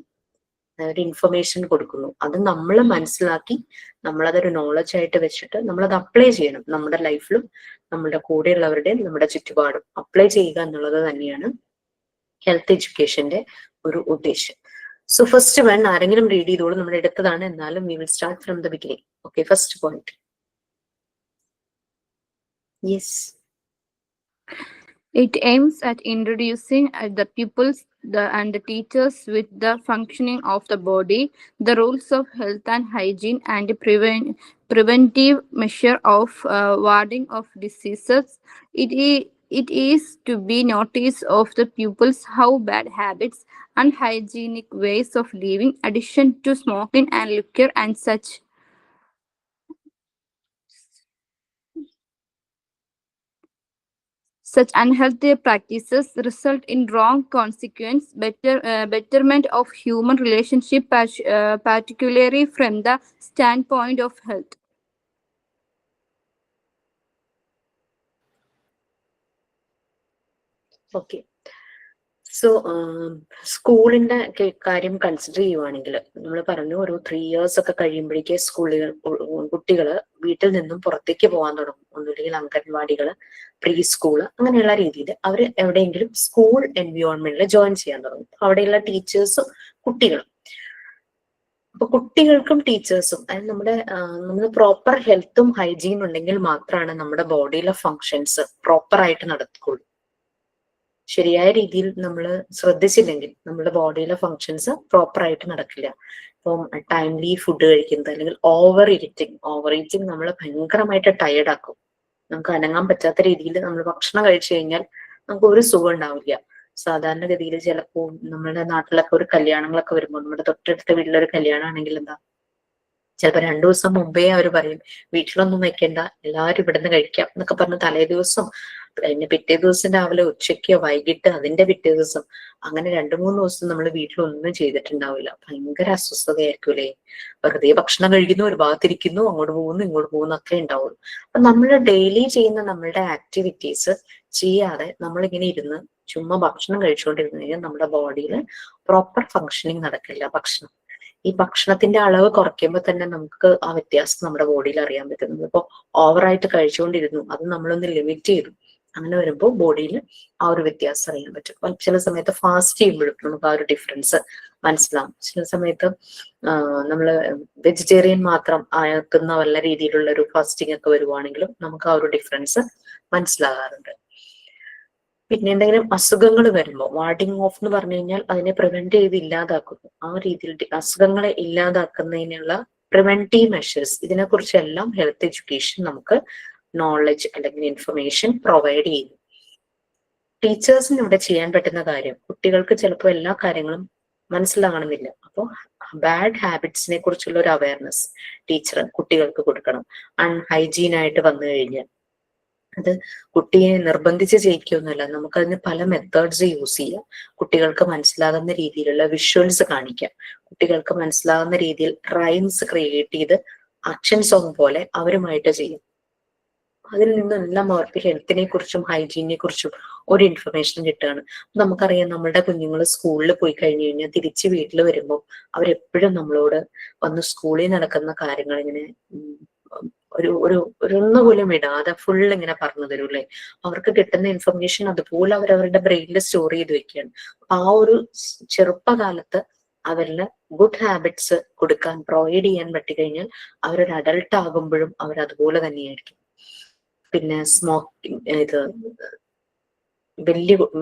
ഒരു ഇൻഫർമേഷൻ കൊടുക്കുന്നു. അത് നമ്മൾ മനസ്സിലാക്കി നമ്മളതൊരു നോളജ് ആയിട്ട് വെച്ചിട്ട് നമ്മളത് അപ്ലൈ ചെയ്യണം. നമ്മുടെ ലൈഫിലും നമ്മുടെ കൂടെയുള്ളവരുടെയും നമ്മുടെ ചുറ്റുപാടും അപ്ലൈ ചെയ്യുക എന്നുള്ളത് തന്നെയാണ് ഹെൽത്ത് എഡ്യൂക്കേഷന്റെ ഒരു ഉദ്ദേശം. സോ ഫസ്റ്റ് വൺ ആരെങ്കിലും റീഡ് ചെയ്തോളൂ, നമ്മൾ എടുത്തതാണ്, എന്നാലും we will start from the beginning. Okay, first point. Yes. It aims at introducing the pupils and the teachers with the functioning of the body, the rules of health and hygiene, and preventive measure of warding of diseases. It is to be noticed of the pupils how bad habits, unhygienic ways of living, addiction to smoking and liquor, and such unhealthy practices result in wrong consequence, betterment of human relationship, particularly from the standpoint of health. Okay. So സ്കൂളിന്റെ കാര്യം consider ചെയ്യുവാണെങ്കിൽ നമ്മൾ പറഞ്ഞു ഒരു 3 years ഒക്കെ കഴിയുമ്പോഴേക്ക് കുട്ടികള് വീട്ടിൽ നിന്നും പുറത്തേക്ക് പോകാൻ തുടങ്ങും. ഒന്നുമില്ലെങ്കിൽ അംഗൻവാടികള്, പ്രീ സ്കൂള്, അങ്ങനെയുള്ള രീതിയിൽ അവർ എവിടെയെങ്കിലും സ്കൂൾ എൻവയോൺമെന്റിൽ ജോയിൻ ചെയ്യാൻ തുടങ്ങും. അവിടെയുള്ള ടീച്ചേഴ്സും കുട്ടികളും. അപ്പൊ കുട്ടികൾക്കും ടീച്ചേഴ്സും അതായത് നമ്മുടെ പ്രോപ്പർ ഹെൽത്തും ഹൈജീനും ഉണ്ടെങ്കിൽ മാത്രമാണ് നമ്മുടെ ബോഡിയിലെ ഫങ്ഷൻസ് പ്രോപ്പർ ആയിട്ട് നടക്കുള്ളൂ. ശരിയായ രീതിയിൽ നമ്മൾ ശ്രദ്ധിച്ചില്ലെങ്കിൽ നമ്മുടെ ബോഡിയിലെ ഫങ്ഷൻസ് പ്രോപ്പർ ആയിട്ട് നടക്കില്ല. ഇപ്പം ടൈംലി ഫുഡ് കഴിക്കുന്നത്, അല്ലെങ്കിൽ ഓവർ ഈറ്റിംഗ് നമ്മളെ ഭയങ്കരമായിട്ട് ടയേർഡ് ആക്കും. നമുക്ക് അനങ്ങാൻ പറ്റാത്ത രീതിയിൽ നമ്മൾ ഭക്ഷണം കഴിച്ചു കഴിഞ്ഞാൽ നമുക്ക് ഒരു സുഖം ഉണ്ടാവില്ല. സാധാരണഗതിയിൽ ചിലപ്പോൾ നമ്മുടെ നാട്ടിലൊക്കെ ഒരു കല്യാണങ്ങളൊക്കെ വരുമ്പോൾ, നമ്മുടെ തൊട്ടടുത്ത വീട്ടിലൊരു കല്യാണം ആണെങ്കിൽ എന്താ, ചിലപ്പോൾ 2 ദിവസം മുമ്പേ അവർ പറയും വീട്ടിലൊന്നും വെക്കണ്ട, എല്ലാവരും ഇവിടുന്ന് കഴിക്കാം എന്നൊക്കെ പറഞ്ഞ് തലേ ദിവസം, അതിന്റെ പിറ്റേ ദിവസം രാവിലെ, ഉച്ചയ്ക്കോ വൈകിട്ട്, അതിന്റെ പിറ്റേ ദിവസം, അങ്ങനെ 2-3 ദിവസം നമ്മൾ വീട്ടിലൊന്നും ചെയ്തിട്ടുണ്ടാവില്ല. ഭയങ്കര അസ്വസ്ഥതയായിരിക്കൂലേ. വെറുതെ ഭക്ഷണം കഴിക്കുന്നു, ഒരു ഭാഗത്തിരിക്കുന്നു, അങ്ങോട്ട് പോകുന്നു ഇങ്ങോട്ട് പോകുന്നു ഒക്കെ ഉണ്ടാവുള്ളൂ. അപ്പൊ നമ്മൾ ഡെയിലി ചെയ്യുന്ന നമ്മളുടെ ആക്ടിവിറ്റീസ് ചെയ്യാതെ നമ്മളിങ്ങനെ ഇരുന്ന് ചുമ്മാ ഭക്ഷണം കഴിച്ചുകൊണ്ടിരുന്നു കഴിഞ്ഞാൽ നമ്മുടെ ബോഡിയിൽ പ്രോപ്പർ ഫങ്ഷനിങ് നടക്കില്ല. ഈ ഭക്ഷണത്തിന്റെ അളവ് കുറയ്ക്കുമ്പോൾ തന്നെ നമുക്ക് ആ വ്യത്യാസം നമ്മുടെ ബോഡിയിൽ അറിയാൻ പറ്റും. നമ്മളിപ്പോ ഓവറായിട്ട് കഴിച്ചുകൊണ്ടിരുന്നു, അത് നമ്മളൊന്ന് ലിമിറ്റ് ചെയ്തു, അങ്ങനെ വരുമ്പോൾ ബോഡിയിൽ ആ ഒരു വ്യത്യാസം അറിയാൻ പറ്റും. ചില സമയത്ത് ഫാസ്റ്റ് ചെയ്യുമ്പോഴും നമുക്ക് ആ ഒരു ഡിഫറൻസ് മനസ്സിലാവും. ചില സമയത്ത് നമ്മള് വെജിറ്റേറിയൻ മാത്രം ആക്കുന്ന വല്ല രീതിയിലുള്ള ഒരു ഫാസ്റ്റിംഗ് ഒക്കെ വരുവാണെങ്കിലും നമുക്ക് ആ ഒരു ഡിഫറൻസ് മനസ്സിലാകാറുണ്ട്. പിന്നെ എന്തെങ്കിലും അസുഖങ്ങൾ വരുമ്പോൾ വാർഡിങ് ഓഫ് എന്ന് പറഞ്ഞു കഴിഞ്ഞാൽ അതിനെ പ്രിവെന്റ് ചെയ്ത് ഇല്ലാതാക്കുന്നു. ആ രീതിയിൽ അസുഖങ്ങളെ ഇല്ലാതാക്കുന്നതിനുള്ള പ്രിവെന്റീവ് മെഷേഴ്സ്, ഇതിനെക്കുറിച്ചെല്ലാം ഹെൽത്ത് എഡ്യൂക്കേഷൻ നമുക്ക് നോളജ് അല്ലെങ്കിൽ ഇൻഫർമേഷൻ പ്രൊവൈഡ് ചെയ്യുന്നു. ടീച്ചേഴ്സിന് ഇവിടെ ചെയ്യാൻ പറ്റുന്ന കാര്യം, കുട്ടികൾക്ക് ചിലപ്പോൾ എല്ലാ കാര്യങ്ങളും മനസ്സിലാകണമെന്നില്ല. അപ്പോൾ ബാഡ് ഹാബിറ്റ്സിനെ കുറിച്ചുള്ള ഒരു അവയർനെസ് ടീച്ചർ കുട്ടികൾക്ക് കൊടുക്കണം. അൺഹൈജീനായിട്ട് വന്നു കഴിഞ്ഞാൽ അത് കുട്ടിയെ നിർബന്ധിച്ച് ചെയ്യിക്കൊന്നുമല്ല, നമുക്കതിന് പല മെത്തേഡ്സ് യൂസ് ചെയ്യാം. കുട്ടികൾക്ക് മനസ്സിലാകുന്ന രീതിയിലുള്ള വിഷ്വൽസ് കാണിക്കാം, കുട്ടികൾക്ക് മനസ്സിലാകുന്ന രീതിയിൽ റൈംസ് ക്രിയേറ്റ് ചെയ്ത് ആക്ഷൻ സോങ് പോലെ അവരുമായിട്ട് ചെയ്യും. അതിൽ നിന്നെല്ലാം അവർക്ക് ഹെൽത്തിനെ കുറിച്ചും ഹൈജീനെ കുറിച്ചും ഒരു ഇൻഫർമേഷൻ കിട്ടുകയാണ്. നമുക്കറിയാം, നമ്മുടെ കുഞ്ഞുങ്ങൾ സ്കൂളിൽ പോയി കഴിഞ്ഞു കഴിഞ്ഞാൽ തിരിച്ച് വീട്ടിൽ വരുമ്പോൾ അവരെപ്പോഴും നമ്മളോട് വന്ന് സ്കൂളിൽ നടക്കുന്ന കാര്യങ്ങൾ ഇങ്ങനെ ഒരൊന്നു പോലും വിടാതെ ഫുൾ ഇങ്ങനെ പറഞ്ഞു തരൂ അല്ലേ. അവർക്ക് കിട്ടുന്ന ഇൻഫർമേഷൻ അതുപോലെ അവരവരുടെ ബ്രെയിനിൽ സ്റ്റോർ ചെയ്ത് വെക്കുകയാണ്. ആ ഒരു ചെറുപ്പകാലത്ത് അവരില് ഗുഡ് ഹാബിറ്റ്സ് കൊടുക്കാൻ പ്രൊവൈഡ് ചെയ്യാൻ പറ്റിക്കഴിഞ്ഞാൽ അവരൊരു അഡൾട്ട് ആകുമ്പോഴും അവരതുപോലെ തന്നെയായിരിക്കും. പിന്നെ സ്മോക്കിംഗ്,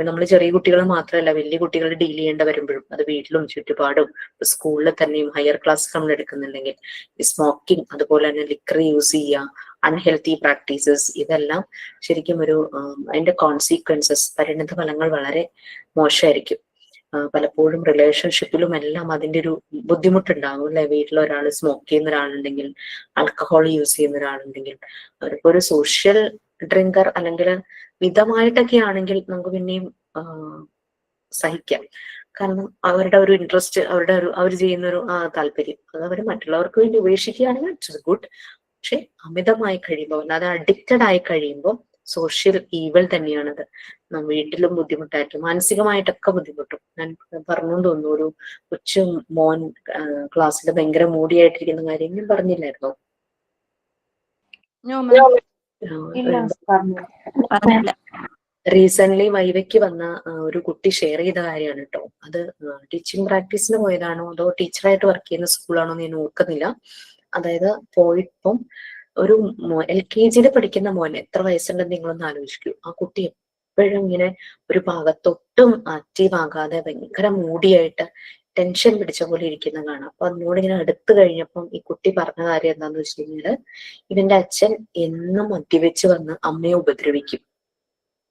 നമ്മൾ ചെറിയ കുട്ടികൾ മാത്രമല്ല, വലിയ കുട്ടികൾ ഡീൽ ചെയ്യേണ്ട വരുമ്പോഴും അത് വീട്ടിലും ചുറ്റുപാടും സ്കൂളിൽ തന്നെയും ഹയർ ക്ലാസ് നമ്മൾ എടുക്കുന്നുണ്ടെങ്കിൽ ഈ സ്മോക്കിംഗ്, അതുപോലെ തന്നെ ലിക്കർ യൂസ് ചെയ്യുക, അൺഹെൽത്തി പ്രാക്ടീസസ്, ഇതെല്ലാം ശരിക്കും അതിന്റെ കോൺസിക്വൻസസ്, പരിണിത ഫലങ്ങൾ വളരെ മോശമായിരിക്കും. പലപ്പോഴും റിലേഷൻഷിപ്പിലും എല്ലാം അതിന്റെ ഒരു ബുദ്ധിമുട്ടുണ്ടാകും അല്ലെ. വീട്ടിൽ ഒരാൾ സ്മോക്ക് ചെയ്യുന്ന ഒരാളുണ്ടെങ്കിൽ, ആൽക്കഹോൾ യൂസ് ചെയ്യുന്ന ഒരാളുണ്ടെങ്കിൽ, അവർക്ക് ഒരു സോഷ്യൽ ഡ്രിങ്കർ അല്ലെങ്കിൽ മിതമായിട്ടൊക്കെ ആണെങ്കിൽ നമുക്ക് പിന്നെയും സഹിക്കാം. കാരണം അവരുടെ ഒരു ഇൻട്രസ്റ്റ്, അവർ ചെയ്യുന്ന ഒരു താല്പര്യം അത് അവർ മറ്റുള്ളവർക്ക് വേണ്ടി ഉപേക്ഷിക്കുകയാണെങ്കിൽ ഇറ്റ്സ് ഗുഡ്. പക്ഷെ അമിതമായി കഴിയുമ്പോൾ, അല്ലാതെ അഡിക്റ്റഡ് ആയി കഴിയുമ്പോൾ സോഷ്യൽ ഈവൽ തന്നെയാണത്. വീട്ടിലും ബുദ്ധിമുട്ടായിരിക്കും, മാനസികമായിട്ടൊക്കെ ബുദ്ധിമുട്ടും. ഞാൻ പറഞ്ഞു തോന്നുന്നു, ഒരു കൊച്ചു മോൻ ക്ലാസ്സിൽ ഭയങ്കര മൂടിയായിട്ടിരിക്കുന്ന കാര്യം ഞാൻ പറഞ്ഞില്ലായിരുന്നോ? റീസെന്റ് വൈവയ്ക്ക് വന്ന ഒരു കുട്ടി ഷെയർ ചെയ്ത കാര്യമാണ് കേട്ടോ. അത് ടീച്ചിങ് പ്രാക്ടീസിന് പോയതാണോ അതോ ടീച്ചറായിട്ട് വർക്ക് ചെയ്യുന്ന സ്കൂളാണോ എന്ന് ഞാൻ ഓർക്കുന്നില്ല. അതായത് പോയിപ്പം ഒരു LKG പഠിക്കുന്ന മോൻ, എത്ര വയസ്സുണ്ടെന്ന് നിങ്ങളൊന്ന് ആലോചിക്കൂ. ആ കുട്ടി എപ്പോഴും ഇങ്ങനെ ഒരു ഭാഗത്തൊട്ടും ആക്റ്റീവ് ആകാതെ ഭയങ്കര മൂടിയായിട്ട് ടെൻഷൻ പിടിച്ച പോലെ ഇരിക്കുന്ന കാണാം. അപ്പൊ അതിനോട് ഇങ്ങനെ അടുത്ത് കഴിഞ്ഞപ്പം ഈ കുട്ടി പറഞ്ഞ കാര്യം എന്താന്ന് വെച്ച് കഴിഞ്ഞാല്, ഇവന്റെ അച്ഛൻ എന്നും മദ്യപിച്ച് വന്ന് അമ്മയെ ഉപദ്രവിക്കും.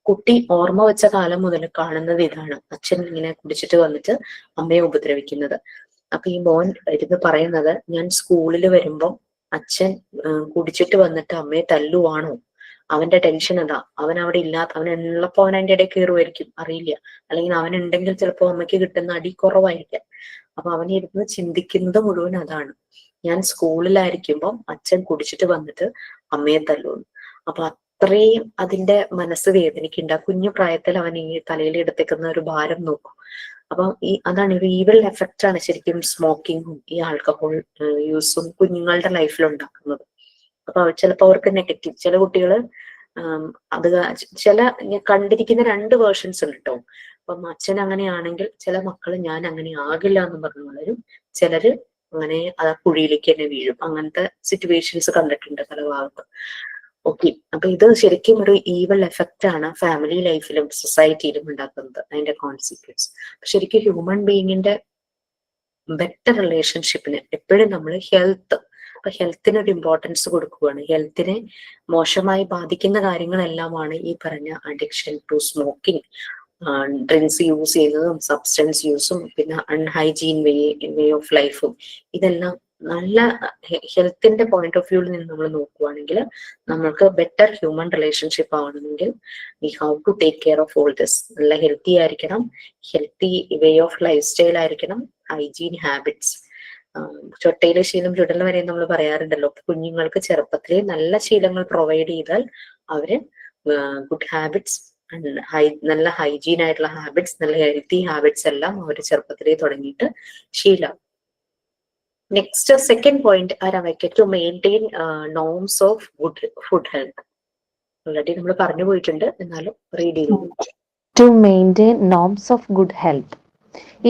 കുട്ടി ഓർമ്മ വെച്ച കാലം മുതൽ കാണുന്നത് ഇതാണ്, അച്ഛൻ ഇങ്ങനെ കുടിച്ചിട്ട് വന്നിട്ട് അമ്മയെ ഉപദ്രവിക്കുന്നത്. അപ്പൊ ഈ മോൻ ഇരുന്ന് പറയുന്നത്, ഞാൻ സ്കൂളിൽ വരുമ്പം അച്ഛൻ കുടിച്ചിട്ട് വന്നിട്ട് അമ്മയെ തല്ലുവാണോ, അവന്റെ ടെൻഷൻ അതാ. അവൻ അവിടെ ഇല്ലാത്ത, അവനുള്ളപ്പോ അവൻ അതിന്റെ ഇടയിൽ കയറുമായിരിക്കും, അറിയില്ല. അല്ലെങ്കിൽ അവനുണ്ടെങ്കിൽ ചിലപ്പോ അമ്മയ്ക്ക് കിട്ടുന്ന അടി കുറവായിരിക്കാം. അപ്പൊ അവനിരുന്ന് ചിന്തിക്കുന്നത് മുഴുവൻ അതാണ്, ഞാൻ സ്കൂളിലായിരിക്കുമ്പം അച്ഛൻ കുടിച്ചിട്ട് വന്നിട്ട് അമ്മയെ തല്ലുന്നു. അപ്പൊ അത്രയും അതിന്റെ മനസ്സ് വേദനിക്കുന്നുണ്ട്. ആ കുഞ്ഞു പ്രായത്തിൽ അവൻ ഈ തലയിൽ എടുത്തേക്കുന്ന ഒരു ഭാരം നോക്കും. അപ്പം അതാണ് ഒരു ഈവൽ എഫക്റ്റ് ആണ് ശരിക്കും സ്മോക്കിങ്ങും ഈ ആൽക്കഹോൾ യൂസും കുഞ്ഞുങ്ങളുടെ ലൈഫിൽ ഉണ്ടാക്കുന്നത്. അപ്പൊ ചിലപ്പോൾ അവർക്ക് നെഗറ്റീവ്, ചില കുട്ടികള് അത് ചില കണ്ടിരിക്കുന്ന 2 വേർഷൻസ് ഉണ്ട് കേട്ടോ. അപ്പം അച്ഛൻ അങ്ങനെയാണെങ്കിൽ ചില മക്കള് ഞാൻ അങ്ങനെ ആകില്ല എന്ന് പറഞ്ഞു വളരും. ചിലര് അങ്ങനെ ആ കുഴിയിലേക്ക് തന്നെ വീഴും. അങ്ങനത്തെ സിറ്റുവേഷൻസ് കണ്ടിട്ടുണ്ട് പല ഭാഗത്തും. ഓക്കെ, അപ്പൊ ഇത് ശരിക്കും ഒരു ഈവൽ എഫക്റ്റ് ആണ് ഫാമിലി ലൈഫിലും സൊസൈറ്റിയിലും ഉണ്ടാക്കുന്നത്, അതിന്റെ കോൺസിക്വൻസ്. ശരിക്കും ഹ്യൂമൻ ബീയിങ്ങിന്റെ ബെറ്റർ റിലേഷൻഷിപ്പിന് എപ്പോഴും നമ്മൾ അപ്പൊ ഹെൽത്തിന് ഒരു ഇമ്പോർട്ടൻസ് കൊടുക്കുകയാണ്. ഹെൽത്തിനെ മോശമായി ബാധിക്കുന്ന കാര്യങ്ങളെല്ലാമാണ് ഈ പറഞ്ഞ addiction to smoking, drinks use ചെയ്യുന്നതും സബ്സ്റ്റൻസ് യൂസും പിന്നെ അൺഹൈജീൻ വേ ഓഫ് ലൈഫും. ഇതെല്ലാം നല്ല ഹെൽത്തിന്റെ പോയിന്റ് ഓഫ് വ്യൂവിൽ നിന്ന് നമ്മൾ നോക്കുവാണെങ്കിൽ നമ്മൾക്ക് ബെറ്റർ ഹ്യൂമൻ റിലേഷൻഷിപ്പ് ആവണമെങ്കിൽ we have to take care of all this. നല്ല ഹെൽത്തി ആയിരിക്കണം, healthy way of lifestyle ആയിരിക്കണം, ഹൈജീൻ ഹാബിറ്റ്സ്. ചൊട്ടയിലെ ശീലം ചുടല വരെ നമ്മൾ പറയാറുണ്ടല്ലോ. കുഞ്ഞുങ്ങൾക്ക് ചെറുപ്പത്തിലെ നല്ല ശീലങ്ങൾ പ്രൊവൈഡ് ചെയ്താൽ അവര് ഗുഡ് ഹാബിറ്റ്സ്, നല്ല ഹൈജീൻ ആയിട്ടുള്ള ഹാബിറ്റ്സ്, നല്ല ഹെൽത്തി ഹാബിറ്റ്സ് എല്ലാം അവര് ചെറുപ്പത്തിലേ തുടങ്ങിയിട്ട് ശീലം. നെക്സ്റ്റ് സെക്കൻഡ് പോയിന്റ് ആരാ വയ്ക്കുക? To maintain norms of good food health. Already നമ്മൾ പറഞ്ഞു പോയിട്ടുണ്ട്, എന്നാലും റീഡ് ചെയ്തു. To maintain norms of good health,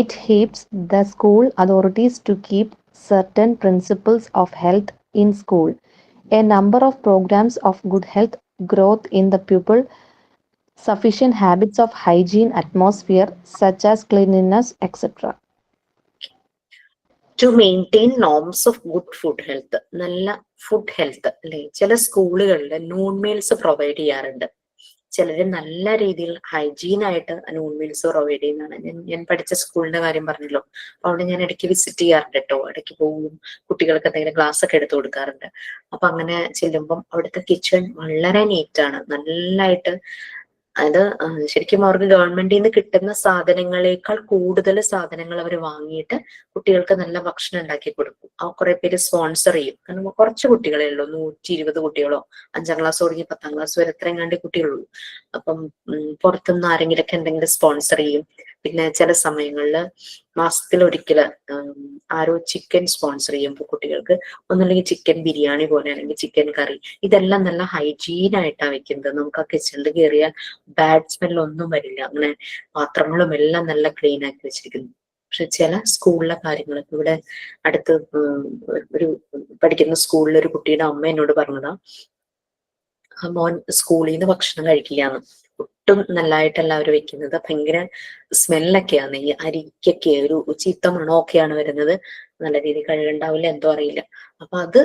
it helps the school authorities to keep certain principles of health in school. A number of programs of good health growth in the pupil, sufficient habits of hygiene atmosphere such as cleanliness, etc. To maintain norms of good food health, നല്ല food health അല്ലെ. ചില സ്കൂളുകളിൽ noon meals provide ചെയ്യാറുണ്ട്. ചിലര് നല്ല രീതിയിൽ hygiene ആയിട്ട് noon meals provide ചെയ്യുന്നതാണ്. ഞാൻ പഠിച്ച സ്കൂളിന്റെ കാര്യം പറഞ്ഞല്ലോ, അപ്പൊ അവിടെ ഞാൻ ഇടയ്ക്ക് വിസിറ്റ് ചെയ്യാറുണ്ട് കേട്ടോ. ഇടയ്ക്ക് പോകും, കുട്ടികൾക്ക് എന്തെങ്കിലും ക്ലാസ് ഒക്കെ എടുത്തു കൊടുക്കാറുണ്ട്. അപ്പൊ അങ്ങനെ ചെല്ലുമ്പം അവിടുത്തെ കിച്ചൺ വളരെ നീറ്റാണ്, നല്ലതായിട്ട്. അത് ശരിക്കും അവർക്ക് ഗവൺമെന്റിൽ നിന്ന് കിട്ടുന്ന സാധനങ്ങളെക്കാൾ കൂടുതൽ സാധനങ്ങൾ അവർ വാങ്ങിയിട്ട് കുട്ടികൾക്ക് നല്ല ഭക്ഷണം ഉണ്ടാക്കി കൊടുക്കും. ആ കുറെ പേര് സ്പോൺസർ ചെയ്യും. കാരണം കുറച്ച് കുട്ടികളേ ഉള്ളൂ, 120 കുട്ടികളോ, 5ാം ക്ലാസ് തുടങ്ങി 10ാം ക്ലാസ് വരെ എത്രയും കണ്ടി കുട്ടികളുള്ളൂ. അപ്പം പുറത്തുനിന്ന് ആരെങ്കിലൊക്കെ എന്തെങ്കിലും സ്പോൺസർ ചെയ്യും. പിന്നെ ചില സമയങ്ങളിൽ മാസത്തിലൊരിക്കല് ആരോ ചിക്കൻ സ്പോൺസർ ചെയ്യുമ്പോൾ കുട്ടികൾക്ക് ഒന്നുമില്ലെങ്കിൽ ചിക്കൻ ബിരിയാണി പോലെ അല്ലെങ്കിൽ ചിക്കൻ കറി, ഇതെല്ലാം നല്ല ഹൈജീൻ ആയിട്ടാണ് വെക്കുന്നത്. നമുക്ക് ആ കിച്ചണിൽ കയറിയാൽ ബാഡ് സ്മെല്ലൊന്നും വരില്ല. അങ്ങനെ പാത്രങ്ങളും എല്ലാം നല്ല ക്ലീൻ ആക്കി വെച്ചിരിക്കുന്നു. പക്ഷെ ചില സ്കൂളിലെ കാര്യങ്ങളൊക്കെ, ഇവിടെ അടുത്ത് ഒരു പഠിക്കുന്ന സ്കൂളിലെ ഒരു കുട്ടിയുടെ അമ്മ എന്നോട് പറഞ്ഞതാ, മോൻ സ്കൂളിൽ നിന്ന് ഭക്ഷണം കഴിക്കില്ലാന്ന്. ഒട്ടും നല്ലതായിട്ടല്ല അവർ വെക്കുന്നത്, ഭയങ്കര സ്മെല്ലൊക്കെയാണ്. ഈ അരിക്കൊക്കെ ഒരു ചീത്ത മണമൊക്കെയാണ് വരുന്നത്. നല്ല രീതിയിൽ കഴുകണ്ടാവില്ല, എന്തോ അറിയില്ല. അപ്പൊ അത്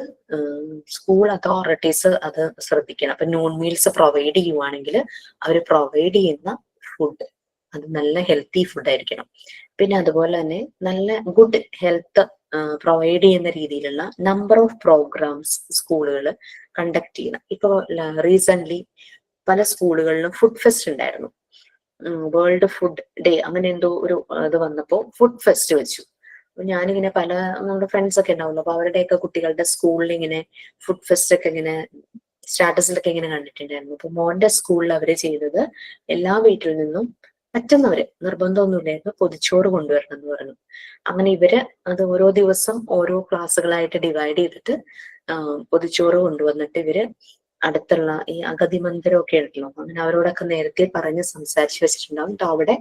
സ്കൂൾ അതോറിറ്റീസ് അത് ശ്രദ്ധിക്കണം. അപ്പൊ നോൺ മീൽസ് പ്രൊവൈഡ് ചെയ്യുവാണെങ്കിൽ അവർ പ്രൊവൈഡ് ചെയ്യുന്ന ഫുഡ് അത് നല്ല ഹെൽത്തി ഫുഡ് ആയിരിക്കണം. പിന്നെ അതുപോലെ തന്നെ നല്ല ഗുഡ് ഹെൽത്ത് പ്രൊവൈഡ് ചെയ്യുന്ന രീതിയിലുള്ള നമ്പർ ഓഫ് പ്രോഗ്രാംസ് സ്കൂളുകൾ കണ്ടക്ട് ചെയ്യണം. ഇപ്പൊ റീസെന്റ് പല സ്കൂളുകളിലും ഫുഡ് ഫെസ്റ്റ് ഉണ്ടായിരുന്നു. വേൾഡ് ഫുഡ് ഡേ അങ്ങനെ എന്തോ ഒരു ഇത് വന്നപ്പോ ഫുഡ് ഫെസ്റ്റ് വെച്ചു. അപ്പൊ ഞാനിങ്ങനെ പല നമ്മുടെ ഫ്രണ്ട്സ് ഒക്കെ ഉണ്ടാവുള്ളൂ, അപ്പൊ അവരുടെയൊക്കെ കുട്ടികളുടെ സ്കൂളിൽ ഇങ്ങനെ ഫുഡ് ഫെസ്റ്റ് ഒക്കെ ഇങ്ങനെ സ്റ്റാറ്റസിലൊക്കെ ഇങ്ങനെ കണ്ടിട്ടുണ്ടായിരുന്നു. അപ്പൊ മോന്റെ സ്കൂളിൽ അവര് ചെയ്തത് എല്ലാ വീട്ടിൽ നിന്നും പറ്റുന്നവര്, നിർബന്ധമൊന്നുമില്ലായിരുന്നു, പൊതിച്ചോറ് കൊണ്ടുവരണം എന്ന് പറഞ്ഞു. അങ്ങനെ ഇവര് അത് ഓരോ ദിവസം ഓരോ ക്ലാസ്സുകളായിട്ട് ഡിവൈഡ് ചെയ്തിട്ട് പൊതിച്ചോറ് കൊണ്ടുവന്നിട്ട് ഇവര് അടുത്തുള്ള ഈ അഗതി മന്ദിരമൊക്കെ ഉണ്ടല്ലോ, അങ്ങനെ അവരോടൊക്കെ നേരത്തെ പറഞ്ഞ് സംസാരിച്ച് വെച്ചിട്ടുണ്ടാവും. അവിടെ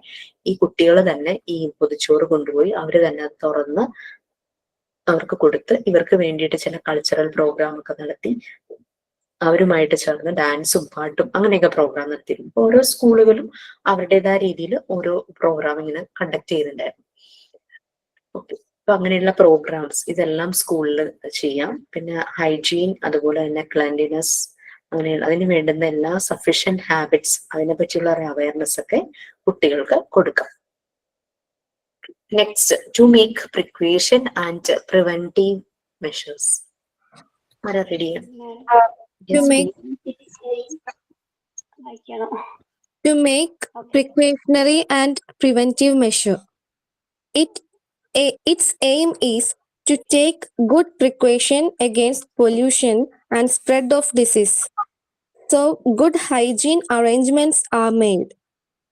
ഈ കുട്ടികൾ തന്നെ ഈ പൊതിച്ചോറ് കൊണ്ടുപോയി അവര് തന്നെ അത് തുറന്ന് അവർക്ക് കൊടുത്ത് ഇവർക്ക് വേണ്ടിയിട്ട് ചില കൾച്ചറൽ പ്രോഗ്രാം ഒക്കെ നടത്തി അവരുമായിട്ട് ചേർന്ന് ഡാൻസും പാട്ടും അങ്ങനെയൊക്കെ പ്രോഗ്രാം നടത്തിയിരുന്നു. അപ്പൊ ഓരോ സ്കൂളുകളും അവരുടേതായ രീതിയിൽ ഓരോ പ്രോഗ്രാം ഇങ്ങനെ കണ്ടക്ട് ചെയ്തിട്ടുണ്ടായിരുന്നു. ഓക്കെ, അപ്പൊ അങ്ങനെയുള്ള പ്രോഗ്രാംസ് ഇതെല്ലാം സ്കൂളിൽ ചെയ്യാം. പിന്നെ ഹൈജീൻ, അതുപോലെ തന്നെ ക്ലീൻലിനെസ്, അങ്ങനെയുള്ള അതിന് വേണ്ടുന്ന എല്ലാ സഫീഷ്യന്റ് ഹാബിറ്റ്സ്, അതിനെ പറ്റിയുള്ള ഒരു അവയർനെസ് ഒക്കെ കുട്ടികൾക്ക് കൊടുക്കാം. Next, to make precaution and preventive measures. ആരാ ready? To make precautionary and preventive measure. Its aim is to take good precaution against pollution and spread of disease. so good hygiene arrangements are made.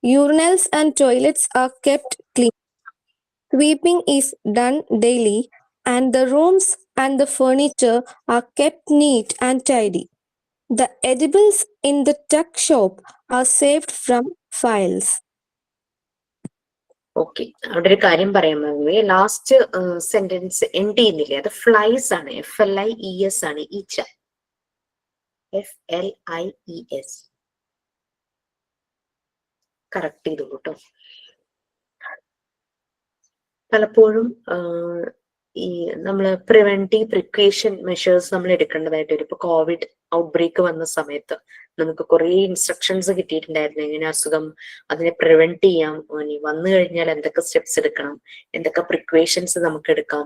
Urinals and toilets are kept clean. Sweeping is done daily, and the rooms and the furniture are kept neat and tidy. The edibles in the tuck shop are saved from files. Okay, അവിടെ ഒരു കാര്യം പറയാൻ മറന്നുപോയി. Last sentence end ചെയ്യുന്നില്ലേ, അത് flies ആണ്. FLIES ആണ്, ഈച്ച. FLIES കറക്റ്റ് ചെയ്തു കേട്ടോ. പലപ്പോഴും ഈ നമ്മള് പ്രിവെന്റീവ് പ്രിക്വേഷൻ മെഷേഴ്സ് നമ്മൾ എടുക്കേണ്ടതായിട്ട് വരും. ഇപ്പൊ കോവിഡ് ഔട്ട്ബ്രേക്ക് വന്ന സമയത്ത് നമുക്ക് കുറെ ഇൻസ്ട്രക്ഷൻസ് കിട്ടിയിട്ടുണ്ടായിരുന്നു, എങ്ങനെ അസുഖം അതിനെ പ്രിവെന്റ് ചെയ്യാം, ഇനി വന്നു കഴിഞ്ഞാൽ എന്തൊക്കെ സ്റ്റെപ്സ് എടുക്കണം, എന്തൊക്കെ പ്രിക്വേഷൻസ് നമുക്ക് എടുക്കാം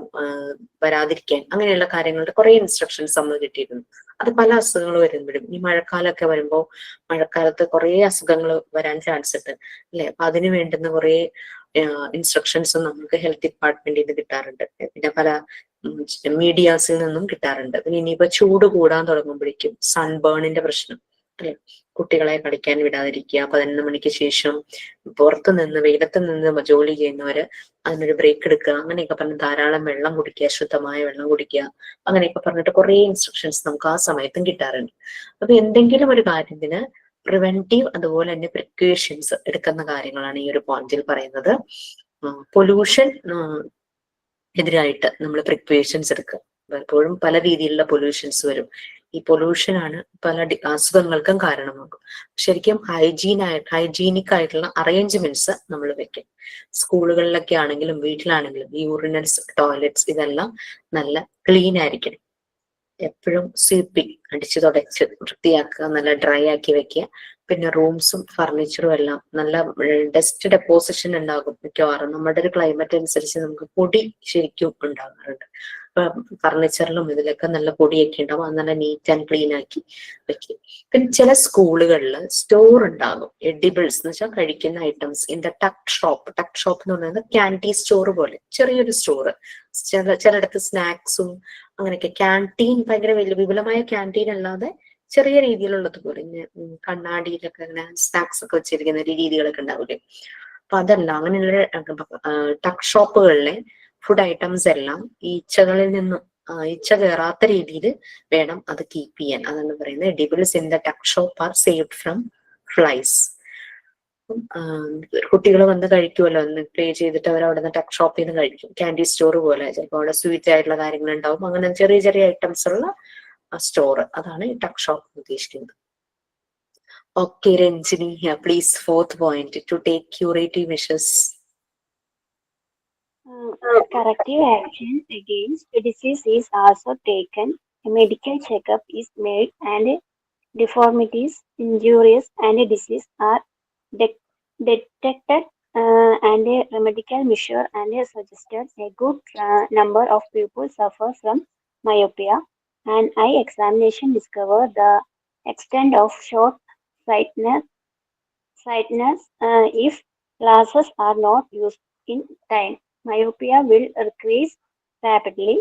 വരാതിരിക്കാൻ, അങ്ങനെയുള്ള കാര്യങ്ങളുടെ കുറെ ഇൻസ്ട്രക്ഷൻസ് നമ്മൾ കിട്ടിയിരുന്നു. അത് പല അസുഖങ്ങൾ വരുമ്പോഴും, ഈ മഴക്കാലമൊക്കെ വരുമ്പോൾ മഴക്കാലത്ത് കുറെ അസുഖങ്ങൾ വരാൻ ചാൻസ് ഉണ്ട് അല്ലെ. അപ്പൊ അതിന് വേണ്ടുന്ന കുറെ ഇൻസ്ട്രക്ഷൻസും നമുക്ക് ഹെൽത്ത് ഡിപ്പാർട്ട്മെന്റിൽ നിന്ന് കിട്ടാറുണ്ട്, പിന്നെ പല മീഡിയാസിൽ നിന്നും കിട്ടാറുണ്ട്. പിന്നെ ഇനിയിപ്പോ ചൂട് കൂടാൻ തുടങ്ങുമ്പോഴേക്കും സൺബേണിന്റെ പ്രശ്നം അല്ലെ, കുട്ടികളെ കളിക്കാൻ വിടാതിരിക്കുക, 11 മണിക്ക് ശേഷം പുറത്തു നിന്ന് വെയിലത്ത് നിന്ന് ജോലി ചെയ്യുന്നവര് അതിനൊരു ബ്രേക്ക് എടുക്കുക, അങ്ങനെയൊക്കെ പറഞ്ഞ് ധാരാളം വെള്ളം കുടിക്കുക, ശുദ്ധമായ വെള്ളം കുടിക്കുക, അങ്ങനെയൊക്കെ പറഞ്ഞിട്ട് കുറെ ഇൻസ്ട്രക്ഷൻസ് നമുക്ക് ആ സമയത്തും കിട്ടാറുണ്ട്. അപ്പൊ എന്തെങ്കിലും ഒരു കാര്യത്തിന് പ്രിവെന്റീവ് അതുപോലെ തന്നെ പ്രിക്വേഷൻസ് എടുക്കുന്ന കാര്യങ്ങളാണ് ഈ ഒരു പോയിന്റിൽ പറയുന്നത്. പൊല്യൂഷൻ എതിരായിട്ട് നമ്മൾ പ്രിക്വേഷൻസ് എടുക്കുക. പലപ്പോഴും പല രീതിയിലുള്ള പൊല്യൂഷൻസ് വരും. ഈ പൊല്യൂഷൻ ആണ് പല അസുഖങ്ങൾക്കും കാരണമാകും. ശരിക്കും ഹൈജീനിക് ആയിട്ടുള്ള അറേഞ്ച്മെന്റ്സ് നമ്മൾ വെക്കും. സ്കൂളുകളിലൊക്കെ ആണെങ്കിലും വീട്ടിലാണെങ്കിലും യൂറിനൽസ്, ടോയ്ലറ്റ്സ് ഇതെല്ലാം നല്ല ക്ലീൻ ആയിരിക്കണം. എപ്പോഴും സ്വീപ്പിംഗ്, അടിച്ചു തുടച്ച് വൃത്തിയാക്കുക, നല്ല ഡ്രൈ ആക്കി വെക്കുക. പിന്നെ റൂംസും ഫർണിച്ചറും എല്ലാം നല്ല ഡസ്റ്റ് ഡെപ്പോസിഷൻ ഉണ്ടാകും. മിക്കവാറും നമ്മുടെ ഒരു ക്ലൈമറ്റ് അനുസരിച്ച് നമുക്ക് പൊടി ശരിക്കും ഉണ്ടാകാറുണ്ട്. ഫർണിച്ചറിലും ഇതിലൊക്കെ നല്ല പൊടിയൊക്കെ ഉണ്ടാവും. അത് നല്ല നീറ്റ് ആൻഡ് ക്ലീൻ ആക്കി വെക്കും. പിന്നെ ചില സ്കൂളുകളിൽ സ്റ്റോർ ഉണ്ടാകും, എഡിബിൾസ് എന്ന് വെച്ചാൽ കഴിക്കുന്ന items in the tuck shop. Tuck shop എന്ന് പറയുന്നത് ക്യാൻറ്റീൻ സ്റ്റോർ പോലെ ചെറിയൊരു സ്റ്റോർ. ചിലയിടത്ത് സ്നാക്സും അങ്ങനെയൊക്കെ. ക്യാൻറ്റീൻ ഭയങ്കര വലിയ വിപുലമായ ക്യാൻറ്റീൻ അല്ലാതെ ചെറിയ രീതിയിലുള്ളത് പോലെ കണ്ണാടിയിലൊക്കെ അങ്ങനെ സ്നാക്സ് ഒക്കെ വെച്ചിരിക്കുന്ന രീതികളൊക്കെ ഉണ്ടാവില്ലേ. അപ്പൊ അതല്ല, അങ്ങനെയുള്ള ടക്ക് ഷോപ്പുകളിലെ ഫുഡ് ഐറ്റംസ് എല്ലാം ഈച്ചകളിൽ നിന്നും ഈച്ച കയറാത്ത രീതിയിൽ വേണം അത് കീപ്പ് ചെയ്യാൻ. അതാണ് പറയുന്നത് edibles in the tuck shop are saved from flies. കുട്ടികൾ വന്ന് കഴിക്കുമല്ലോ, ഒന്ന് പ്ലേ ചെയ്തിട്ട് അവർ അവിടെ നിന്ന് ടക്ക് ഷോപ്പിൽ നിന്ന് കഴിക്കും. ക്യാൻഡി സ്റ്റോർ പോലെ ചിലപ്പോൾ അവിടെ സ്വീറ്റ് ആയിട്ടുള്ള കാര്യങ്ങൾ ഉണ്ടാവും. അങ്ങനെ ചെറിയ ചെറിയ ഐറ്റംസ് ഉള്ള സ്റ്റോർ, അതാണ് ഈ ടക്ക് ഷോപ്പ് ഉദ്ദേശിക്കുന്നത്. Okay Ranjini, please 4th point to take curative measures. Corrective action against disease is also taken. A medical checkup is made and deformities, injuries and disease are detected and a remedial measure and suggested. A good number of people suffer from myopia. An eye examination discovered the extent of short sightedness if glasses are not used in time. Myopia will increase rapidly.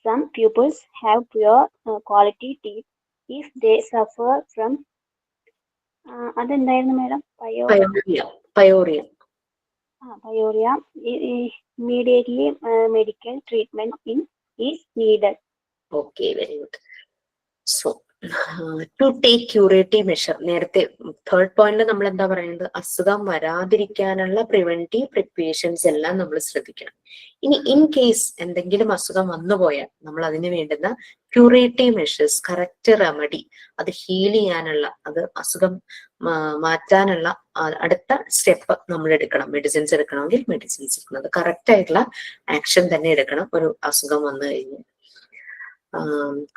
Some pupils have poor quality teeth if they suffer from അതെന്തായിരുന്നു madam? Pyorrhoea. Immediately medical treatment is needed. Okay, very good. So to take curative measure. നേരത്തെ 3rd പോയിന്റിൽ നമ്മൾ എന്താ പറയുന്നത്, അസുഖം വരാതിരിക്കാനുള്ള preventive precautions എല്ലാം നമ്മൾ ശ്രദ്ധിക്കണം. ഇനി ഇൻ കേസ് എന്തെങ്കിലും അസുഖം വന്നുപോയാൽ നമ്മൾ അതിന് വേണ്ടുന്ന ക്യൂറേറ്റീവ് മെഷേഴ്സ്, കറക്റ്റ് റെമഡി, അത് ഹീൽ ചെയ്യാനുള്ള, അത് അസുഖം മാറ്റാനുള്ള അടുത്ത സ്റ്റെപ്പ് നമ്മൾ എടുക്കണം. മെഡിസിൻസ് എടുക്കണമെങ്കിൽ മെഡിസിൻസ് എടുക്കണം. അത് കറക്റ്റ് ആയിട്ടുള്ള ആക്ഷൻ തന്നെ എടുക്കണം ഒരു അസുഖം വന്നു കഴിഞ്ഞാൽ.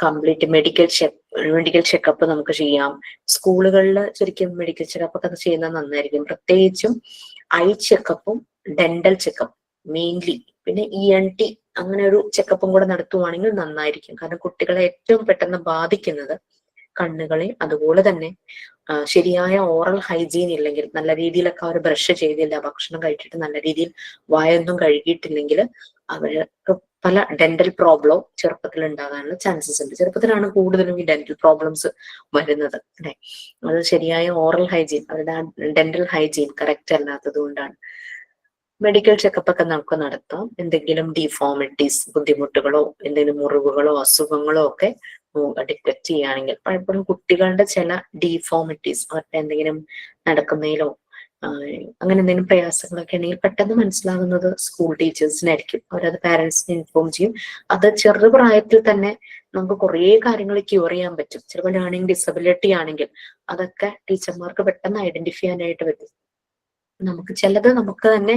കംപ്ലീറ്റ് മെഡിക്കൽ ചെക്കപ്പ് നമുക്ക് ചെയ്യാം. സ്കൂളുകളിൽ ശരിക്കും മെഡിക്കൽ ചെക്കപ്പ് ഒക്കെ ചെയ്യുന്നത് നന്നായിരിക്കും. പ്രത്യേകിച്ചും ഐ ചെക്കപ്പും ഡെന്റൽ ചെക്കപ്പ് മെയിൻലി, പിന്നെ ENT അങ്ങനെ ഒരു ചെക്കപ്പും കൂടെ നടത്തുവാണെങ്കിൽ നന്നായിരിക്കും. കാരണം കുട്ടികളെ ഏറ്റവും പെട്ടെന്ന് ബാധിക്കുന്നത് കണ്ണുകളെ, അതുപോലെ തന്നെ ശരിയായ ഓറൽ ഹൈജീൻ ഇല്ലെങ്കിൽ, നല്ല രീതിയിലൊക്കെ അവർ ബ്രഷ് ചെയ്തില്ല, ഭക്ഷണം കഴിച്ചിട്ട് നല്ല രീതിയിൽ വായൊന്നും കഴുകിയിട്ടില്ലെങ്കിൽ അവർക്ക് പല ഡെന്റൽ പ്രോബ്ലം ചെറുപ്പത്തിൽ ഉണ്ടാകാനുള്ള ചാൻസസ് ഉണ്ട്. ചെറുപ്പത്തിലാണ് കൂടുതലും ഈ ഡെന്റൽ പ്രോബ്ലംസ് വരുന്നത് അല്ലെ. അത് ശരിയായ ഓറൽ ഹൈജീൻ, അവരുടെ ഡെന്റൽ ഹൈജീൻ കറക്റ്റ് അല്ലാത്തത് കൊണ്ടാണ്. മെഡിക്കൽ ചെക്കപ്പ് ഒക്കെ നമുക്ക് നടത്താം. എന്തെങ്കിലും ഡിഫോമിറ്റീസ്, ബുദ്ധിമുട്ടുകളോ എന്തെങ്കിലും മുറിവുകളോ അസുഖങ്ങളോ ഒക്കെ ഡിറ്റക്ട് ചെയ്യുകയാണെങ്കിൽ, പലപ്പോഴും കുട്ടികളുടെ ചില ഡിഫോമിറ്റീസ്, അവരുടെ എന്തെങ്കിലും നടക്കുന്നതിലോ അങ്ങനെ എന്തെങ്കിലും പ്രയാസങ്ങളൊക്കെ ഉണ്ടെങ്കിൽ പെട്ടെന്ന് മനസ്സിലാകുന്നത് സ്കൂൾ ടീച്ചേഴ്സിനായിരിക്കും. അവരത് പാരന്റ്സിനെ ഇൻഫോം ചെയ്യും. അത് ചെറുപ്രായത്തിൽ തന്നെ നമുക്ക് കുറേ കാര്യങ്ങൾ ക്യൂർ ചെയ്യാൻ പറ്റും. ചിലപ്പോൾ ലേണിംഗ് ഡിസബിലിറ്റി ആണെങ്കിൽ അതൊക്കെ ടീച്ചർമാർക്ക് പെട്ടെന്ന് ഐഡന്റിഫൈ ചെയ്യാനായിട്ട് പറ്റും. നമുക്ക് ചിലത് നമുക്ക് തന്നെ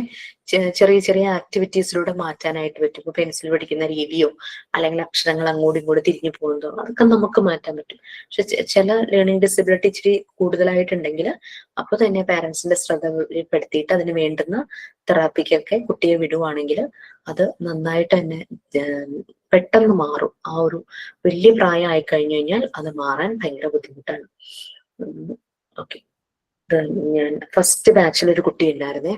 ചെറിയ ചെറിയ ആക്ടിവിറ്റീസിലൂടെ മാറ്റാനായിട്ട് പറ്റും. ഇപ്പൊ പെൻസിൽ പഠിക്കുന്ന രീതിയോ അല്ലെങ്കിൽ അക്ഷരങ്ങൾ അങ്ങോട്ടും ഇങ്ങോട്ടും തിരിഞ്ഞു പോകുന്നതോ അതൊക്കെ നമുക്ക് മാറ്റാൻ പറ്റും. പക്ഷെ ചില ലേണിംഗ് ഡിസബിലിറ്റി ഇച്ചിരി കൂടുതലായിട്ടുണ്ടെങ്കിൽ അപ്പൊ തന്നെ പാരന്റ്സിന്റെ ശ്രദ്ധപ്പെടുത്തിയിട്ട് അതിന് വേണ്ടുന്ന തെറാപ്പിക്കൊക്കെ കുട്ടിയെ വിടുവാണെങ്കിൽ അത് നന്നായിട്ട് തന്നെ പെട്ടെന്ന് മാറും. ആ ഒരു വലിയ പ്രായം ആയി കഴിഞ്ഞു കഴിഞ്ഞാൽ അത് മാറാൻ ഭയങ്കര ബുദ്ധിമുട്ടാണ്. ഓക്കെ, ഞാൻ ഫസ്റ്റ് ബാച്ചിൽ ഒരു കുട്ടി ഉണ്ടായിരുന്നേ.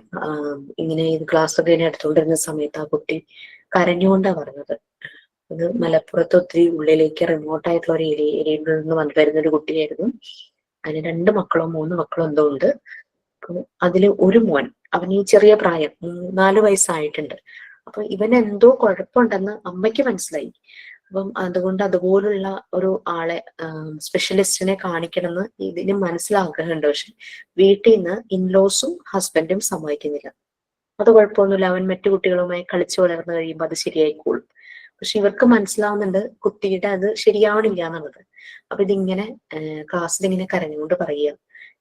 ഇങ്ങനെ ക്ലാസ് ഒക്കെ ഇങ്ങനെ എടുത്തുകൊണ്ടിരുന്ന സമയത്ത് ആ കുട്ടി കരഞ്ഞുകൊണ്ടാണ് പറഞ്ഞത്. അത് മലപ്പുറത്ത് ഒത്തിരി ഉള്ളിലേക്ക് റിമോട്ടായിട്ടുള്ള ഒരു ഏരിയയിൽ നിന്ന് വരുന്ന ഒരു കുട്ടിയായിരുന്നു. അതിന് 2 മക്കളോ 3 മക്കളോ എന്തോ ഉണ്ട്. അതില് ഒരു മോൻ, അവന് ഈ ചെറിയ പ്രായം 4 വയസ്സായിട്ടുണ്ട്. അപ്പൊ ഇവന് എന്തോ കുഴപ്പമുണ്ടെന്ന് അമ്മയ്ക്ക് മനസ്സിലായി. അപ്പം അതുകൊണ്ട് അതുപോലുള്ള ഒരു ആളെ സ്പെഷ്യലിസ്റ്റിനെ കാണിക്കണമെന്ന് ഇതിന് മനസ്സിലാഗ്രഹമുണ്ട്. പക്ഷെ വീട്ടിൽ നിന്ന് ഇൻലോസും ഹസ്ബൻഡും സമ്മതിക്കുന്നില്ല. അത് കുഴപ്പമൊന്നുമില്ല, അവൻ മറ്റു കുട്ടികളുമായി കളിച്ചു വളർന്നു കഴിയുമ്പോൾ അത് ശരിയായിക്കോളും. പക്ഷെ ഇവർക്ക് മനസ്സിലാവുന്നുണ്ട് കുട്ടിയുടെ അത് ശരിയാവണില്ല എന്നുള്ളത്. അപ്പൊ ഇതിങ്ങനെ ക്ലാസ്സിൽ ഇങ്ങനെ കരഞ്ഞുകൊണ്ട് പറയുക,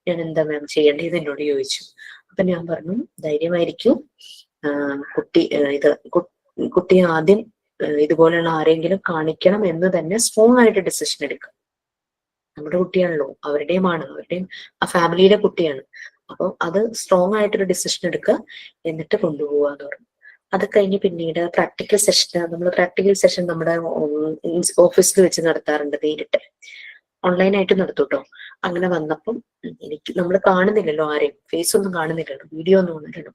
ഞാൻ എന്താ മാം ചെയ്യേണ്ടത് എന്നോട് ചോദിച്ചു. അപ്പൊ ഞാൻ പറഞ്ഞു, ധൈര്യമായിരിക്കും, കുട്ടി ആദ്യം ഇതുപോലെയുള്ള ആരെങ്കിലും കാണിക്കണം എന്ന് തന്നെ സ്ട്രോങ് ആയിട്ട് ഡിസിഷൻ എടുക്കുക. നമ്മുടെ കുട്ടിയാണല്ലോ, അവരുടെയും ആ ഫാമിലിയിലെ കുട്ടിയാണ്. അപ്പൊ അത് സ്ട്രോങ് ആയിട്ടൊരു ഡിസിഷൻ എടുക്കുക, എന്നിട്ട് കൊണ്ടുപോകാന്ന് പറഞ്ഞു. അത് കഴിഞ്ഞ് പിന്നീട് പ്രാക്ടിക്കൽ സെഷൻ നമ്മുടെ ഓഫീസിൽ വെച്ച് നടത്താറുണ്ട്, നേരിട്ട്. ഓൺലൈനായിട്ട് നടത്തൂട്ടോ. അങ്ങനെ വന്നപ്പം നമ്മൾ കാണുന്നില്ലല്ലോ, ആരെയും ഫേസ് ഒന്നും കാണുന്നില്ലല്ലോ, വീഡിയോ ഒന്നും വന്നില്ലല്ലോ.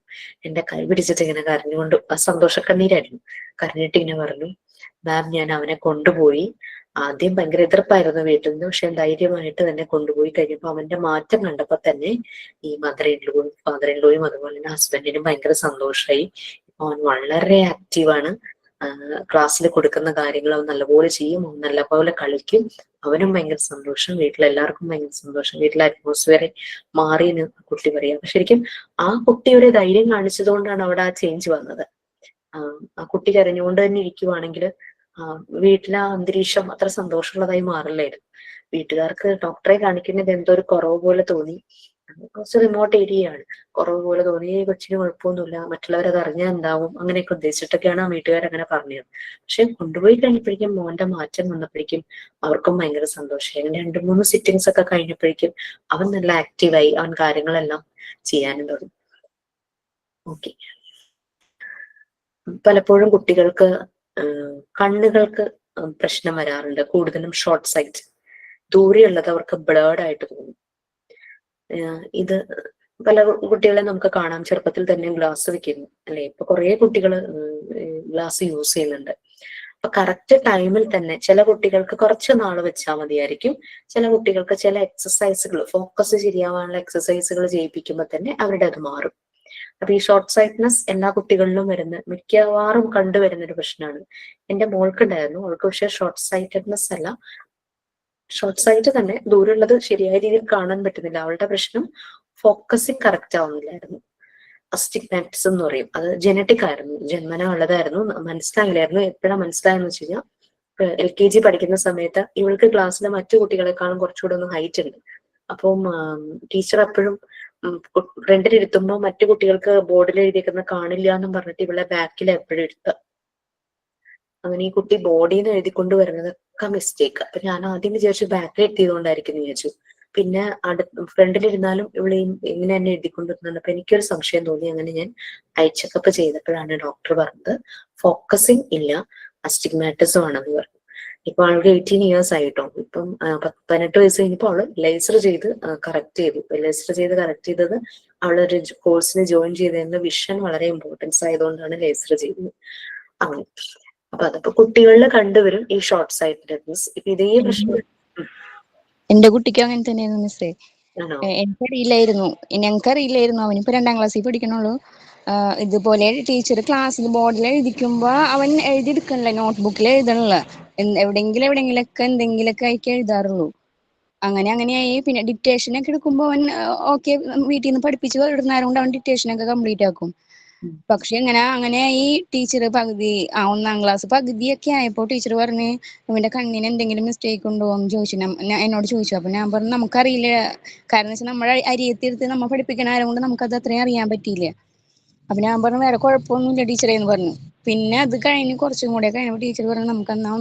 എന്റെ കൈ പിടിച്ചിട്ട് ഇങ്ങനെ കരഞ്ഞുകൊണ്ട്, ആ സന്തോഷക്കണ്ണീരായിരുന്നു, കരഞ്ഞിട്ട് ഇങ്ങനെ പറഞ്ഞു, മാം ഞാൻ അവനെ കൊണ്ടുപോയി. ആദ്യം ഭയങ്കര എതിർപ്പായിരുന്നു വീട്ടിൽ നിന്ന്, പക്ഷെ ധൈര്യമായിട്ട് തന്നെ കൊണ്ടുപോയി. കഴിഞ്ഞപ്പോ അവന്റെ മാറ്റം കണ്ടപ്പോ തന്നെ ഈ മദർ ഇൻ ലോയും ഫാദർ ഇൻ ലോയും അതുപോലെ തന്നെ ഹസ്ബൻഡിനും ഭയങ്കര സന്തോഷമായി. അവൻ വളരെ ആക്റ്റീവാണ്. ക്ലാസ്സിൽ കൊടുക്കുന്ന കാര്യങ്ങൾ അവൻ നല്ലപോലെ ചെയ്യും, അവൻ നല്ലപോലെ കളിക്കും. അവനും ഭയങ്കര സന്തോഷം, വീട്ടിലെല്ലാവർക്കും ഭയങ്കര സന്തോഷം, വീട്ടിലെ അറ്റ്മോസ്ഫിയർ മാറിയെന്ന് കുട്ടി പറയാം. ശരിക്കും ആ കുട്ടിയുടെ ധൈര്യം കാണിച്ചതുകൊണ്ടാണ് അവിടെ ആ ചേഞ്ച് വന്നത്. ആ കുട്ടി കരഞ്ഞുകൊണ്ട് തന്നെ ഇരിക്കുവാണെങ്കിൽ വീട്ടിലെ ആ അന്തരീക്ഷം അത്ര സന്തോഷമുള്ളതായി മാറില്ലായിരുന്നു. വീട്ടുകാർക്ക് ഡോക്ടറെ കാണിക്കുന്നത് എന്തോ ഒരു കുറവ് പോലെ തോന്നി. കുറച്ച് റിമോട്ട് ഏരിയയാണ്, കുറവ് പോലെ തോന്നി. കൊച്ചിന് കുഴപ്പമൊന്നുമില്ല, മറ്റുള്ളവരത് അറിഞ്ഞാൽ എന്താവും, അങ്ങനെയൊക്കെ ഉദ്ദേശിച്ചിട്ടൊക്കെയാണ് ആ വീട്ടുകാർ അങ്ങനെ പറഞ്ഞത്. പക്ഷെ കൊണ്ടുപോയി കഴിഞ്ഞപ്പോഴേക്കും മോന്റെ മാറ്റം വന്നപ്പോഴേക്കും അവർക്കും ഭയങ്കര സന്തോഷമായി. അങ്ങനെ 2-3 സിറ്റിങ്സ് ഒക്കെ കഴിഞ്ഞപ്പോഴേക്കും അവൻ നല്ല ആക്റ്റീവായി, അവൻ കാര്യങ്ങളെല്ലാം ചെയ്യാനും തുടങ്ങി. ഓക്കെ, പലപ്പോഴും കുട്ടികൾക്ക് കണ്ണുകൾക്ക് പ്രശ്നം വരാറുണ്ട്, കൂടുതലും ഷോർട്ട് സൈറ്റ്. ദൂരെയുള്ളത് അവർക്ക് ബ്ലേർഡ് ആയിട്ട് തോന്നും. ഇത് പല കുട്ടികളെ നമുക്ക് കാണാം, ചെറുപ്പത്തിൽ തന്നെ ഗ്ലാസ് വെക്കുന്നു അല്ലെ. ഇപ്പൊ കുറെ കുട്ടികൾ ഗ്ലാസ് യൂസ് ചെയ്യുന്നുണ്ട്. അപ്പൊ കറക്റ്റ് ടൈമിൽ തന്നെ ചില കുട്ടികൾക്ക് കുറച്ച് നാൾ വെച്ചാൽ മതിയായിരിക്കും. ചില കുട്ടികൾക്ക് ചില എക്സസൈസുകൾ, ഫോക്കസ് ശരിയാവാനുള്ള എക്സസൈസുകൾ ചെയ്യിപ്പിക്കുമ്പോൾ തന്നെ അവരുടെ അത് മാറും. അപ്പൊ ഈ ഷോർട്ട് സൈറ്റ്നെസ് എല്ലാ കുട്ടികളിലും മിക്കവാറും കണ്ടുവരുന്ന ഒരു പ്രശ്നമാണ്. എന്റെ മോൾക്കുണ്ടായിരുന്നു, അവൾക്ക് പക്ഷെ ഷോർട്ട് സൈറ്റഡ്നെസ് അല്ല, ഷോർട്ട് സൈറ്റ് തന്നെ, ദൂരമുള്ളത് ശരിയായ രീതിയിൽ കാണാൻ പറ്റുന്നില്ല. അവളുടെ പ്രശ്നം ഫോക്കസിങ് കറക്റ്റ് ആവുന്നില്ലായിരുന്നു. അസ്റ്റിഗ്മാറ്റിസം എന്ന് പറയും, അത് ജനറ്റിക് ആയിരുന്നു, ജന്മന ഉള്ളതായിരുന്നു, മനസ്സിലായില്ലായിരുന്നു. എപ്പോഴാണ് മനസ്സിലായെന്ന് വെച്ച് കഴിഞ്ഞാൽ LKG പഠിക്കുന്ന സമയത്ത് ഇവൾക്ക് ക്ലാസ്സിലെ മറ്റു കുട്ടികളെക്കാളും കുറച്ചുകൂടെ ഒന്ന് ഹൈറ്റ് ഉണ്ട്. അപ്പം ടീച്ചർ എപ്പോഴും ഫ്രണ്ടിലിരുത്തുമ്പോൾ മറ്റു കുട്ടികൾക്ക് ബോർഡിൽ എഴുതിയേക്കുന്ന കാണില്ല എന്നും പറഞ്ഞിട്ട് ഇവളെ ബാക്കിൽ എപ്പോഴും ഇരുത്തുക. അങ്ങനെ ഈ കുട്ടി ബോഡിയിൽ നിന്ന് എഴുതിക്കൊണ്ട് വരുന്നതൊക്കെ മിസ്റ്റേക്ക്. അപ്പൊ ഞാൻ ആദ്യം വിചാരിച്ചു ബാക്കിൽ എത്തിയതുകൊണ്ടായിരിക്കും വിചാരിച്ചു. പിന്നെ ഫ്രണ്ടിലിരുന്നാലും ഇവിടെ ഇങ്ങനെ തന്നെ എഴുതിക്കൊണ്ടിരുന്നുണ്ട്. അപ്പൊ എനിക്കൊരു സംശയം തോന്നി. അങ്ങനെ ഞാൻ ഐ ചെക്കപ്പ് ചെയ്തപ്പോഴാണ് ഡോക്ടർ പറഞ്ഞത് ഫോക്കസിങ് ഇല്ല, അസ്റ്റിഗ്മാറ്റിസം ആണെന്ന് പറഞ്ഞു. ഇപ്പൊ ആൾക്ക് 18 years ആയിട്ടോ. ഇപ്പം 18 വയസ്സ് കഴിഞ്ഞപ്പോൾ അവള് ലേസർ ചെയ്ത് കറക്റ്റ് ചെയ്തു. ലേസർ ചെയ്ത് കറക്റ്റ് ചെയ്തത് അവളൊരു കോഴ്സിന് ജോയിൻ ചെയ്തതിന് വിഷൻ വളരെ ഇമ്പോർട്ടൻസ് ആയതുകൊണ്ടാണ് ലേസർ ചെയ്തത്. അങ്ങനെ അപ്പൊ അതിപ്പോ കുട്ടികളിൽ കണ്ടുവരും ഈ ഷോർട്ട് സൈറ്റഡ്നെസ്. ഇപ്പൊ ഇതേ പ്രശ്നം എന്റെ കുട്ടിക്ക് അങ്ങനെ തന്നെയായിരുന്നു മിസ്സേ. ആണോ? ഞങ്ങൾക്കറിയില്ലായിരുന്നു. അവനിപ്പോ 2ാം ക്ലാസ്സിൽ പഠിക്കണുള്ളൂ. ഇതുപോലെ ടീച്ചർ ക്ലാസ്സിൽ ബോർഡിൽ എഴുതിക്കുമ്പോ അവൻ എഴുതിയെടുക്കണില്ല, നോട്ട്ബുക്കിൽ എഴുതണില്ല. എവിടെയെങ്കിലൊക്കെ എന്തെങ്കിലുമൊക്കെ ആയിട്ട് എഴുതാറുള്ളൂ. അങ്ങനെയായി. പിന്നെ ഡിക്റ്റേഷൻ ഒക്കെ എടുക്കുമ്പോ അവൻ ഓക്കെ, വീട്ടിൽ നിന്ന് പഠിപ്പിച്ച് ഇടുന്നേരം കൊണ്ട് അവൻ ഡിക്റ്റേഷൻ ഒക്കെ കംപ്ലീറ്റ് ആക്കും. പക്ഷെ അങ്ങനെയായി. ടീച്ചർ 1ാം ക്ലാസ് പകുതിയൊക്കെ ആയപ്പോ ടീച്ചർ പറഞ്ഞ് ഇവന്റെ കണ്ണിന് എന്തെങ്കിലും മിസ്റ്റേക്ക് ഉണ്ടോ എന്ന് ചോദിച്ചു. എന്നോട് ചോദിച്ചു. അപ്പൊ ഞാൻ പറഞ്ഞു നമുക്കറിയില്ല. കാരണം വെച്ചാൽ നമ്മുടെ അരിയത്തിരുത്ത് നമ്മൾ പഠിപ്പിക്കണ ആരും കൊണ്ട് നമുക്കത് അത്രയും അറിയാൻ പറ്റിയില്ല. അപ്പൊ ഞാൻ പറഞ്ഞു വേറെ കുഴപ്പമൊന്നുമില്ല ടീച്ചറേ എന്ന് പറഞ്ഞു. പിന്നെ അത് കഴിഞ്ഞ് കുറച്ചും കൂടെ കഴിഞ്ഞപ്പോൾ ടീച്ചർ പറഞ്ഞു നമുക്കെന്നാ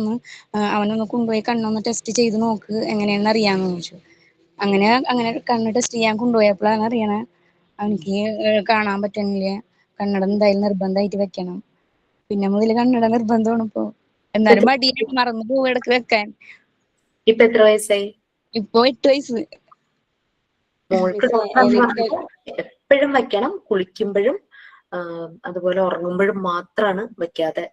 അവനൊന്ന് കൊണ്ടുപോയി കണ്ണൊന്ന് ടെസ്റ്റ് ചെയ്ത് നോക്ക് എങ്ങനെയാണെന്ന് അറിയാമെന്ന് ചോദിച്ചു. അങ്ങനെ കണ്ണ് ടെസ്റ്റ് ചെയ്യാൻ കൊണ്ടുപോയപ്പോഴാണ് അറിയണേ അവനിക്ക് കാണാൻ പറ്റണില്ല. കണ്ണട എന്തായാലും നിർബന്ധമായിട്ട് വെക്കണം. പിന്നെ മുതൽ കണ്ണട നിർബന്ധമാണ് ഇപ്പൊ. എന്നാലും മടിയാണ്, മറന്നു പോകും ഇടക്ക് വെക്കാൻ. ഇപ്പൊ എത്ര വയസ്സായി? ഇപ്പൊ 8 വയസ്സ്. മോൾക്ക് എപ്പോഴും വെക്കണം, കുളിക്കുമ്പോഴും അതുപോലെ ഉറങ്ങുമ്പോഴും മാത്രമാണ് വെക്കാതെ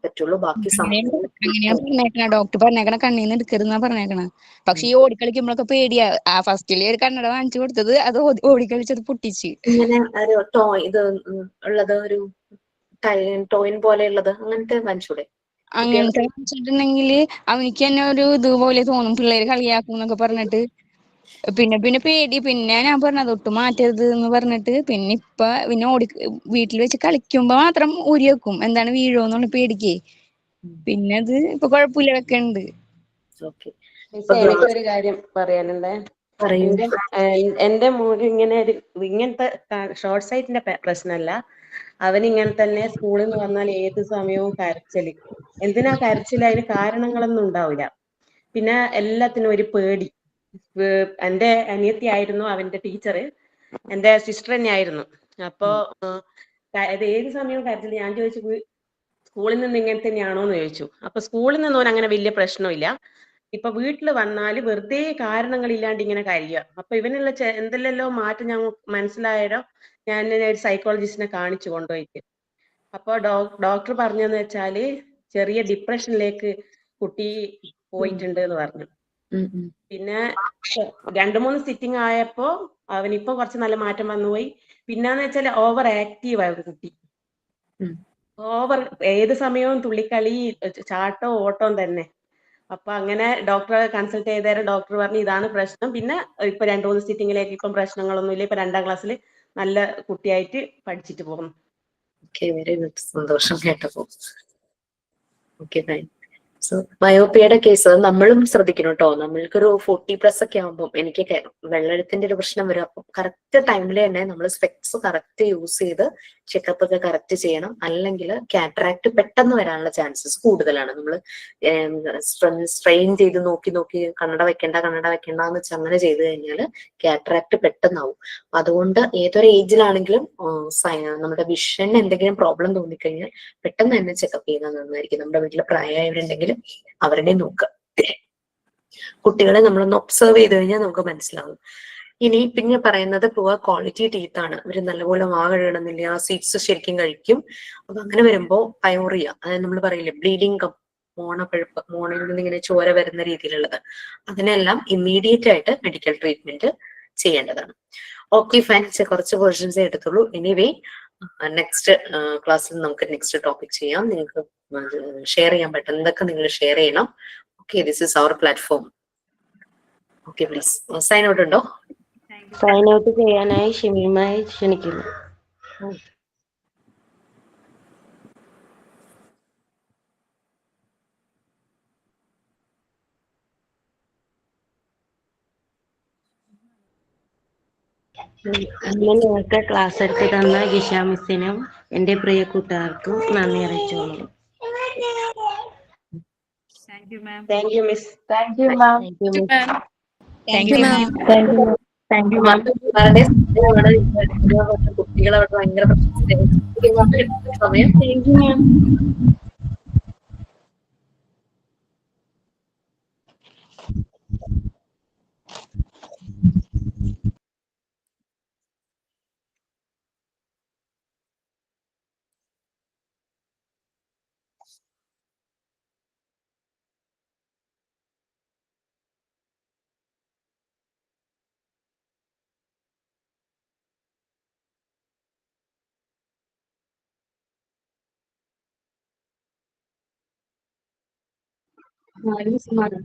പറ്റുള്ളൂ. ബാക്കി അങ്ങനെയാ പറഞ്ഞേക്കണ, ഡോക്ടർ പറഞ്ഞേക്കണ കണ്ണീന്ന് എടുക്കരുതെന്നാ പറഞ്ഞേക്കണ. പക്ഷെ ഈ ഓടിക്കളിക്കുമ്പോഴൊക്കെ പേടിയാ. ഫസ്റ്റില് ഒരു കണ്ണട വാങ്ങിച്ചു കൊടുത്തത് അത് ഓടിക്കളിച്ചത് പൊട്ടിച്ച്. ഇങ്ങനെ ഒരു ഇത് ഉള്ളത്, ഒരു ടോയിൻ പോലെയുള്ളത് അങ്ങനത്തെ വാങ്ങിച്ചൂടെ? അങ്ങനത്തെ വെച്ചിട്ടുണ്ടെങ്കിൽ അവനിക്ക് തന്നെ ഒരു ഇതുപോലെ തോന്നും, പിള്ളേര് കളിയാക്കും എന്നൊക്കെ പറഞ്ഞിട്ട്. പിന്നെ പേടി. പിന്നെ ഞാൻ പറഞ്ഞു അതൊട്ടും മാറ്റരുത് എന്ന് പറഞ്ഞിട്ട് പിന്നെ വീട്ടിൽ വെച്ച് കളിക്കുമ്പോ മാത്രം ഊരി വെക്കും, എന്താണ് വീഴോന്നുള്ള പേടിക്കേ. പിന്നെ അത് ഇപ്പൊ കുഴപ്പമില്ല, വെക്കണ്ട്. എനിക്കൊരു കാര്യം പറയാനുണ്ടേ. എന്റെ മോന് ഇങ്ങനത്തെ ഷോർട്ട് സൈറ്റിന്റെ പ്രശ്നമല്ല. അവൻ ഇങ്ങനെ തന്നെ സ്കൂളിൽ നിന്ന് വന്നാൽ ഏത് സമയവും കരച്ചില്. എന്തിനാ കരച്ചില്? അതിന് കാരണങ്ങളൊന്നും ഉണ്ടാവില്ല. പിന്നെ എല്ലാത്തിനും ഒരു പേടി. എന്റെ അനിയത്തി ആയിരുന്നു അവന്റെ ടീച്ചർ, എന്റെ സിസ്റ്റർ തന്നെ ആയിരുന്നു. അപ്പൊ അത് ഏത് സമയവും കരച്ചില്. ഞാൻ ചോദിച്ചു സ്കൂളിൽ നിന്ന് ഇങ്ങനെ തന്നെയാണോന്ന് ചോദിച്ചു. അപ്പൊ സ്കൂളിൽ നിന്നോൻ അങ്ങനെ വലിയ പ്രശ്നമില്ല. ഇപ്പൊ വീട്ടിൽ വന്നാല് വെറുതെ കാരണങ്ങളില്ലാണ്ട് ഇങ്ങനെ കരയുക. അപ്പൊ ഇവനുള്ള എന്തെല്ലോ മാറ്റം ഞാൻ മനസ്സിലായാലോ ഞാൻ ഒരു സൈക്കോളജിസ്റ്റിനെ കാണിച്ചു കൊണ്ടുപോയിട്ട്. അപ്പൊ ഡോക്ടർ പറഞ്ഞെന്ന് വെച്ചാല് ചെറിയ ഡിപ്രഷനിലേക്ക് കുട്ടി പോയിട്ടുണ്ട് എന്ന് പറഞ്ഞു. പിന്നെ 2-3 സിറ്റിംഗ് ആയപ്പോ അവനിപ്പോ കുറച്ച് നല്ല മാറ്റം വന്നുപോയി. പിന്നെന്ന് വെച്ചാല് ഓവർ ആക്റ്റീവ് ആയിരുന്നു കുട്ടി. ഏത് സമയവും തുള്ളിക്കളി, ചാട്ടവും ഓട്ടവും തന്നെ. അപ്പൊ അങ്ങനെ ഡോക്ടറെ കൺസൾട്ട് ചെയ്തേരം ഡോക്ടർ പറഞ്ഞു ഇതാണ് പ്രശ്നം. പിന്നെ ഇപ്പൊ 2-3 സിറ്റിംഗിലേക്ക് ഇപ്പം പ്രശ്നങ്ങളൊന്നുമില്ല. ഇപ്പൊ 2ാം ക്ലാസ്സിൽ നല്ല കുട്ടിയായിട്ട് പഠിച്ചിട്ട് പോകുന്നു. വെരി ഗുഡ്, സന്തോഷം കേട്ടപ്പോ. Okay, fine. സോ മയോപ്പിയയുടെ കേസ് നമ്മളും ശ്രദ്ധിക്കണം കേട്ടോ. നമ്മൾക്കൊരു 40+ ഒക്കെ ആകുമ്പോൾ എനിക്ക് വെള്ളെഴുത്തിന്റെ ഒരു പ്രശ്നം വരും. അപ്പം കറക്റ്റ് ടൈമിൽ തന്നെ നമ്മൾ സ്പെക്സ് കറക്റ്റ് യൂസ് ചെയ്ത് ചെക്കപ്പ് ഒക്കെ കറക്റ്റ് ചെയ്യണം. അല്ലെങ്കിൽ കാറ്ററാക്ട് പെട്ടെന്ന് വരാനുള്ള ചാൻസസ് കൂടുതലാണ്. നമ്മൾ സ്ട്രെയിൻ ചെയ്ത് നോക്കി കണ്ണട വെക്കണ്ട എന്ന് വെച്ചാൽ അങ്ങനെ ചെയ്ത് കഴിഞ്ഞാൽ കാറ്ററാക്ട് പെട്ടെന്നാവും. അതുകൊണ്ട് ഏതൊരു ഏജിലാണെങ്കിലും നമ്മുടെ വിഷന് എന്തെങ്കിലും പ്രോബ്ലം തോന്നിക്കഴിഞ്ഞാൽ പെട്ടെന്ന് തന്നെ ചെക്കപ്പ് ചെയ്യുന്നത് നന്നായിരിക്കും. നമ്മുടെ വീട്ടിൽ പ്രായമായവരുണ്ടെങ്കിൽ അവരുടെ നോക്കുക. കുട്ടികളെ നമ്മളൊന്ന് ഒബ്സർവ് ചെയ്ത് കഴിഞ്ഞാൽ നമുക്ക് മനസ്സിലാവും. ഇനി പിന്നെ പറയുന്നത് പുവർ ക്വാളിറ്റി ടീത്ത് ആണ്. ഇവര് നല്ലപോലെ വാ കഴുകണമെന്നില്ല, സീഡ്സ് ശരിക്കും കഴിക്കും. അപ്പൊ അങ്ങനെ വരുമ്പോ പയോറിയ, അതായത് നമ്മൾ പറയില്ലേ ബ്ലീഡിങ് കം, മോണപ്പഴുപ്പ്, മോണയിൽ നിന്ന് ഇങ്ങനെ ചോര വരുന്ന രീതിയിലുള്ളത്, അതിനെല്ലാം ഇമ്മീഡിയറ്റ് ആയിട്ട് മെഡിക്കൽ ട്രീറ്റ്മെന്റ് ചെയ്യേണ്ടതാണ്. ഓക്കെ ഫൈൻ, കുറച്ച് വേർഷൻസേ എടുത്തുള്ളൂ. എനിവേ നെക്സ്റ്റ് ക്ലാസ്സിൽ നമുക്ക് നെക്സ്റ്റ് ടോപ്പിക് ചെയ്യാം. നിങ്ങൾക്ക് ഷെയർ ചെയ്യാൻ പറ്റുന്നതൊക്കെ നിങ്ങൾ ഷെയർ ചെയ്യണം. Okay, this is our platform. Okay, please sign out ഉണ്ടോ? സൈൻ ഔട്ട് ചെയ്യാനായി ഷിമിയുമായി ക്ഷണിക്കുന്നു. അങ്ങനെ നിങ്ങൾക്ക് ക്ലാസ് എടുത്ത് തന്ന ഗിഷ മിസ്സിനും എൻ്റെ പ്രിയ കൂട്ടുകാർക്കും നന്ദി അറിയിച്ചോളൂ. Thank you ma'am. Thank you miss. Thank you ma'am. Thank you, ma'am. കുട്ടികളവിടെ ഭയങ്കര സമയം. Thank you ma'am. Morning, Sumana.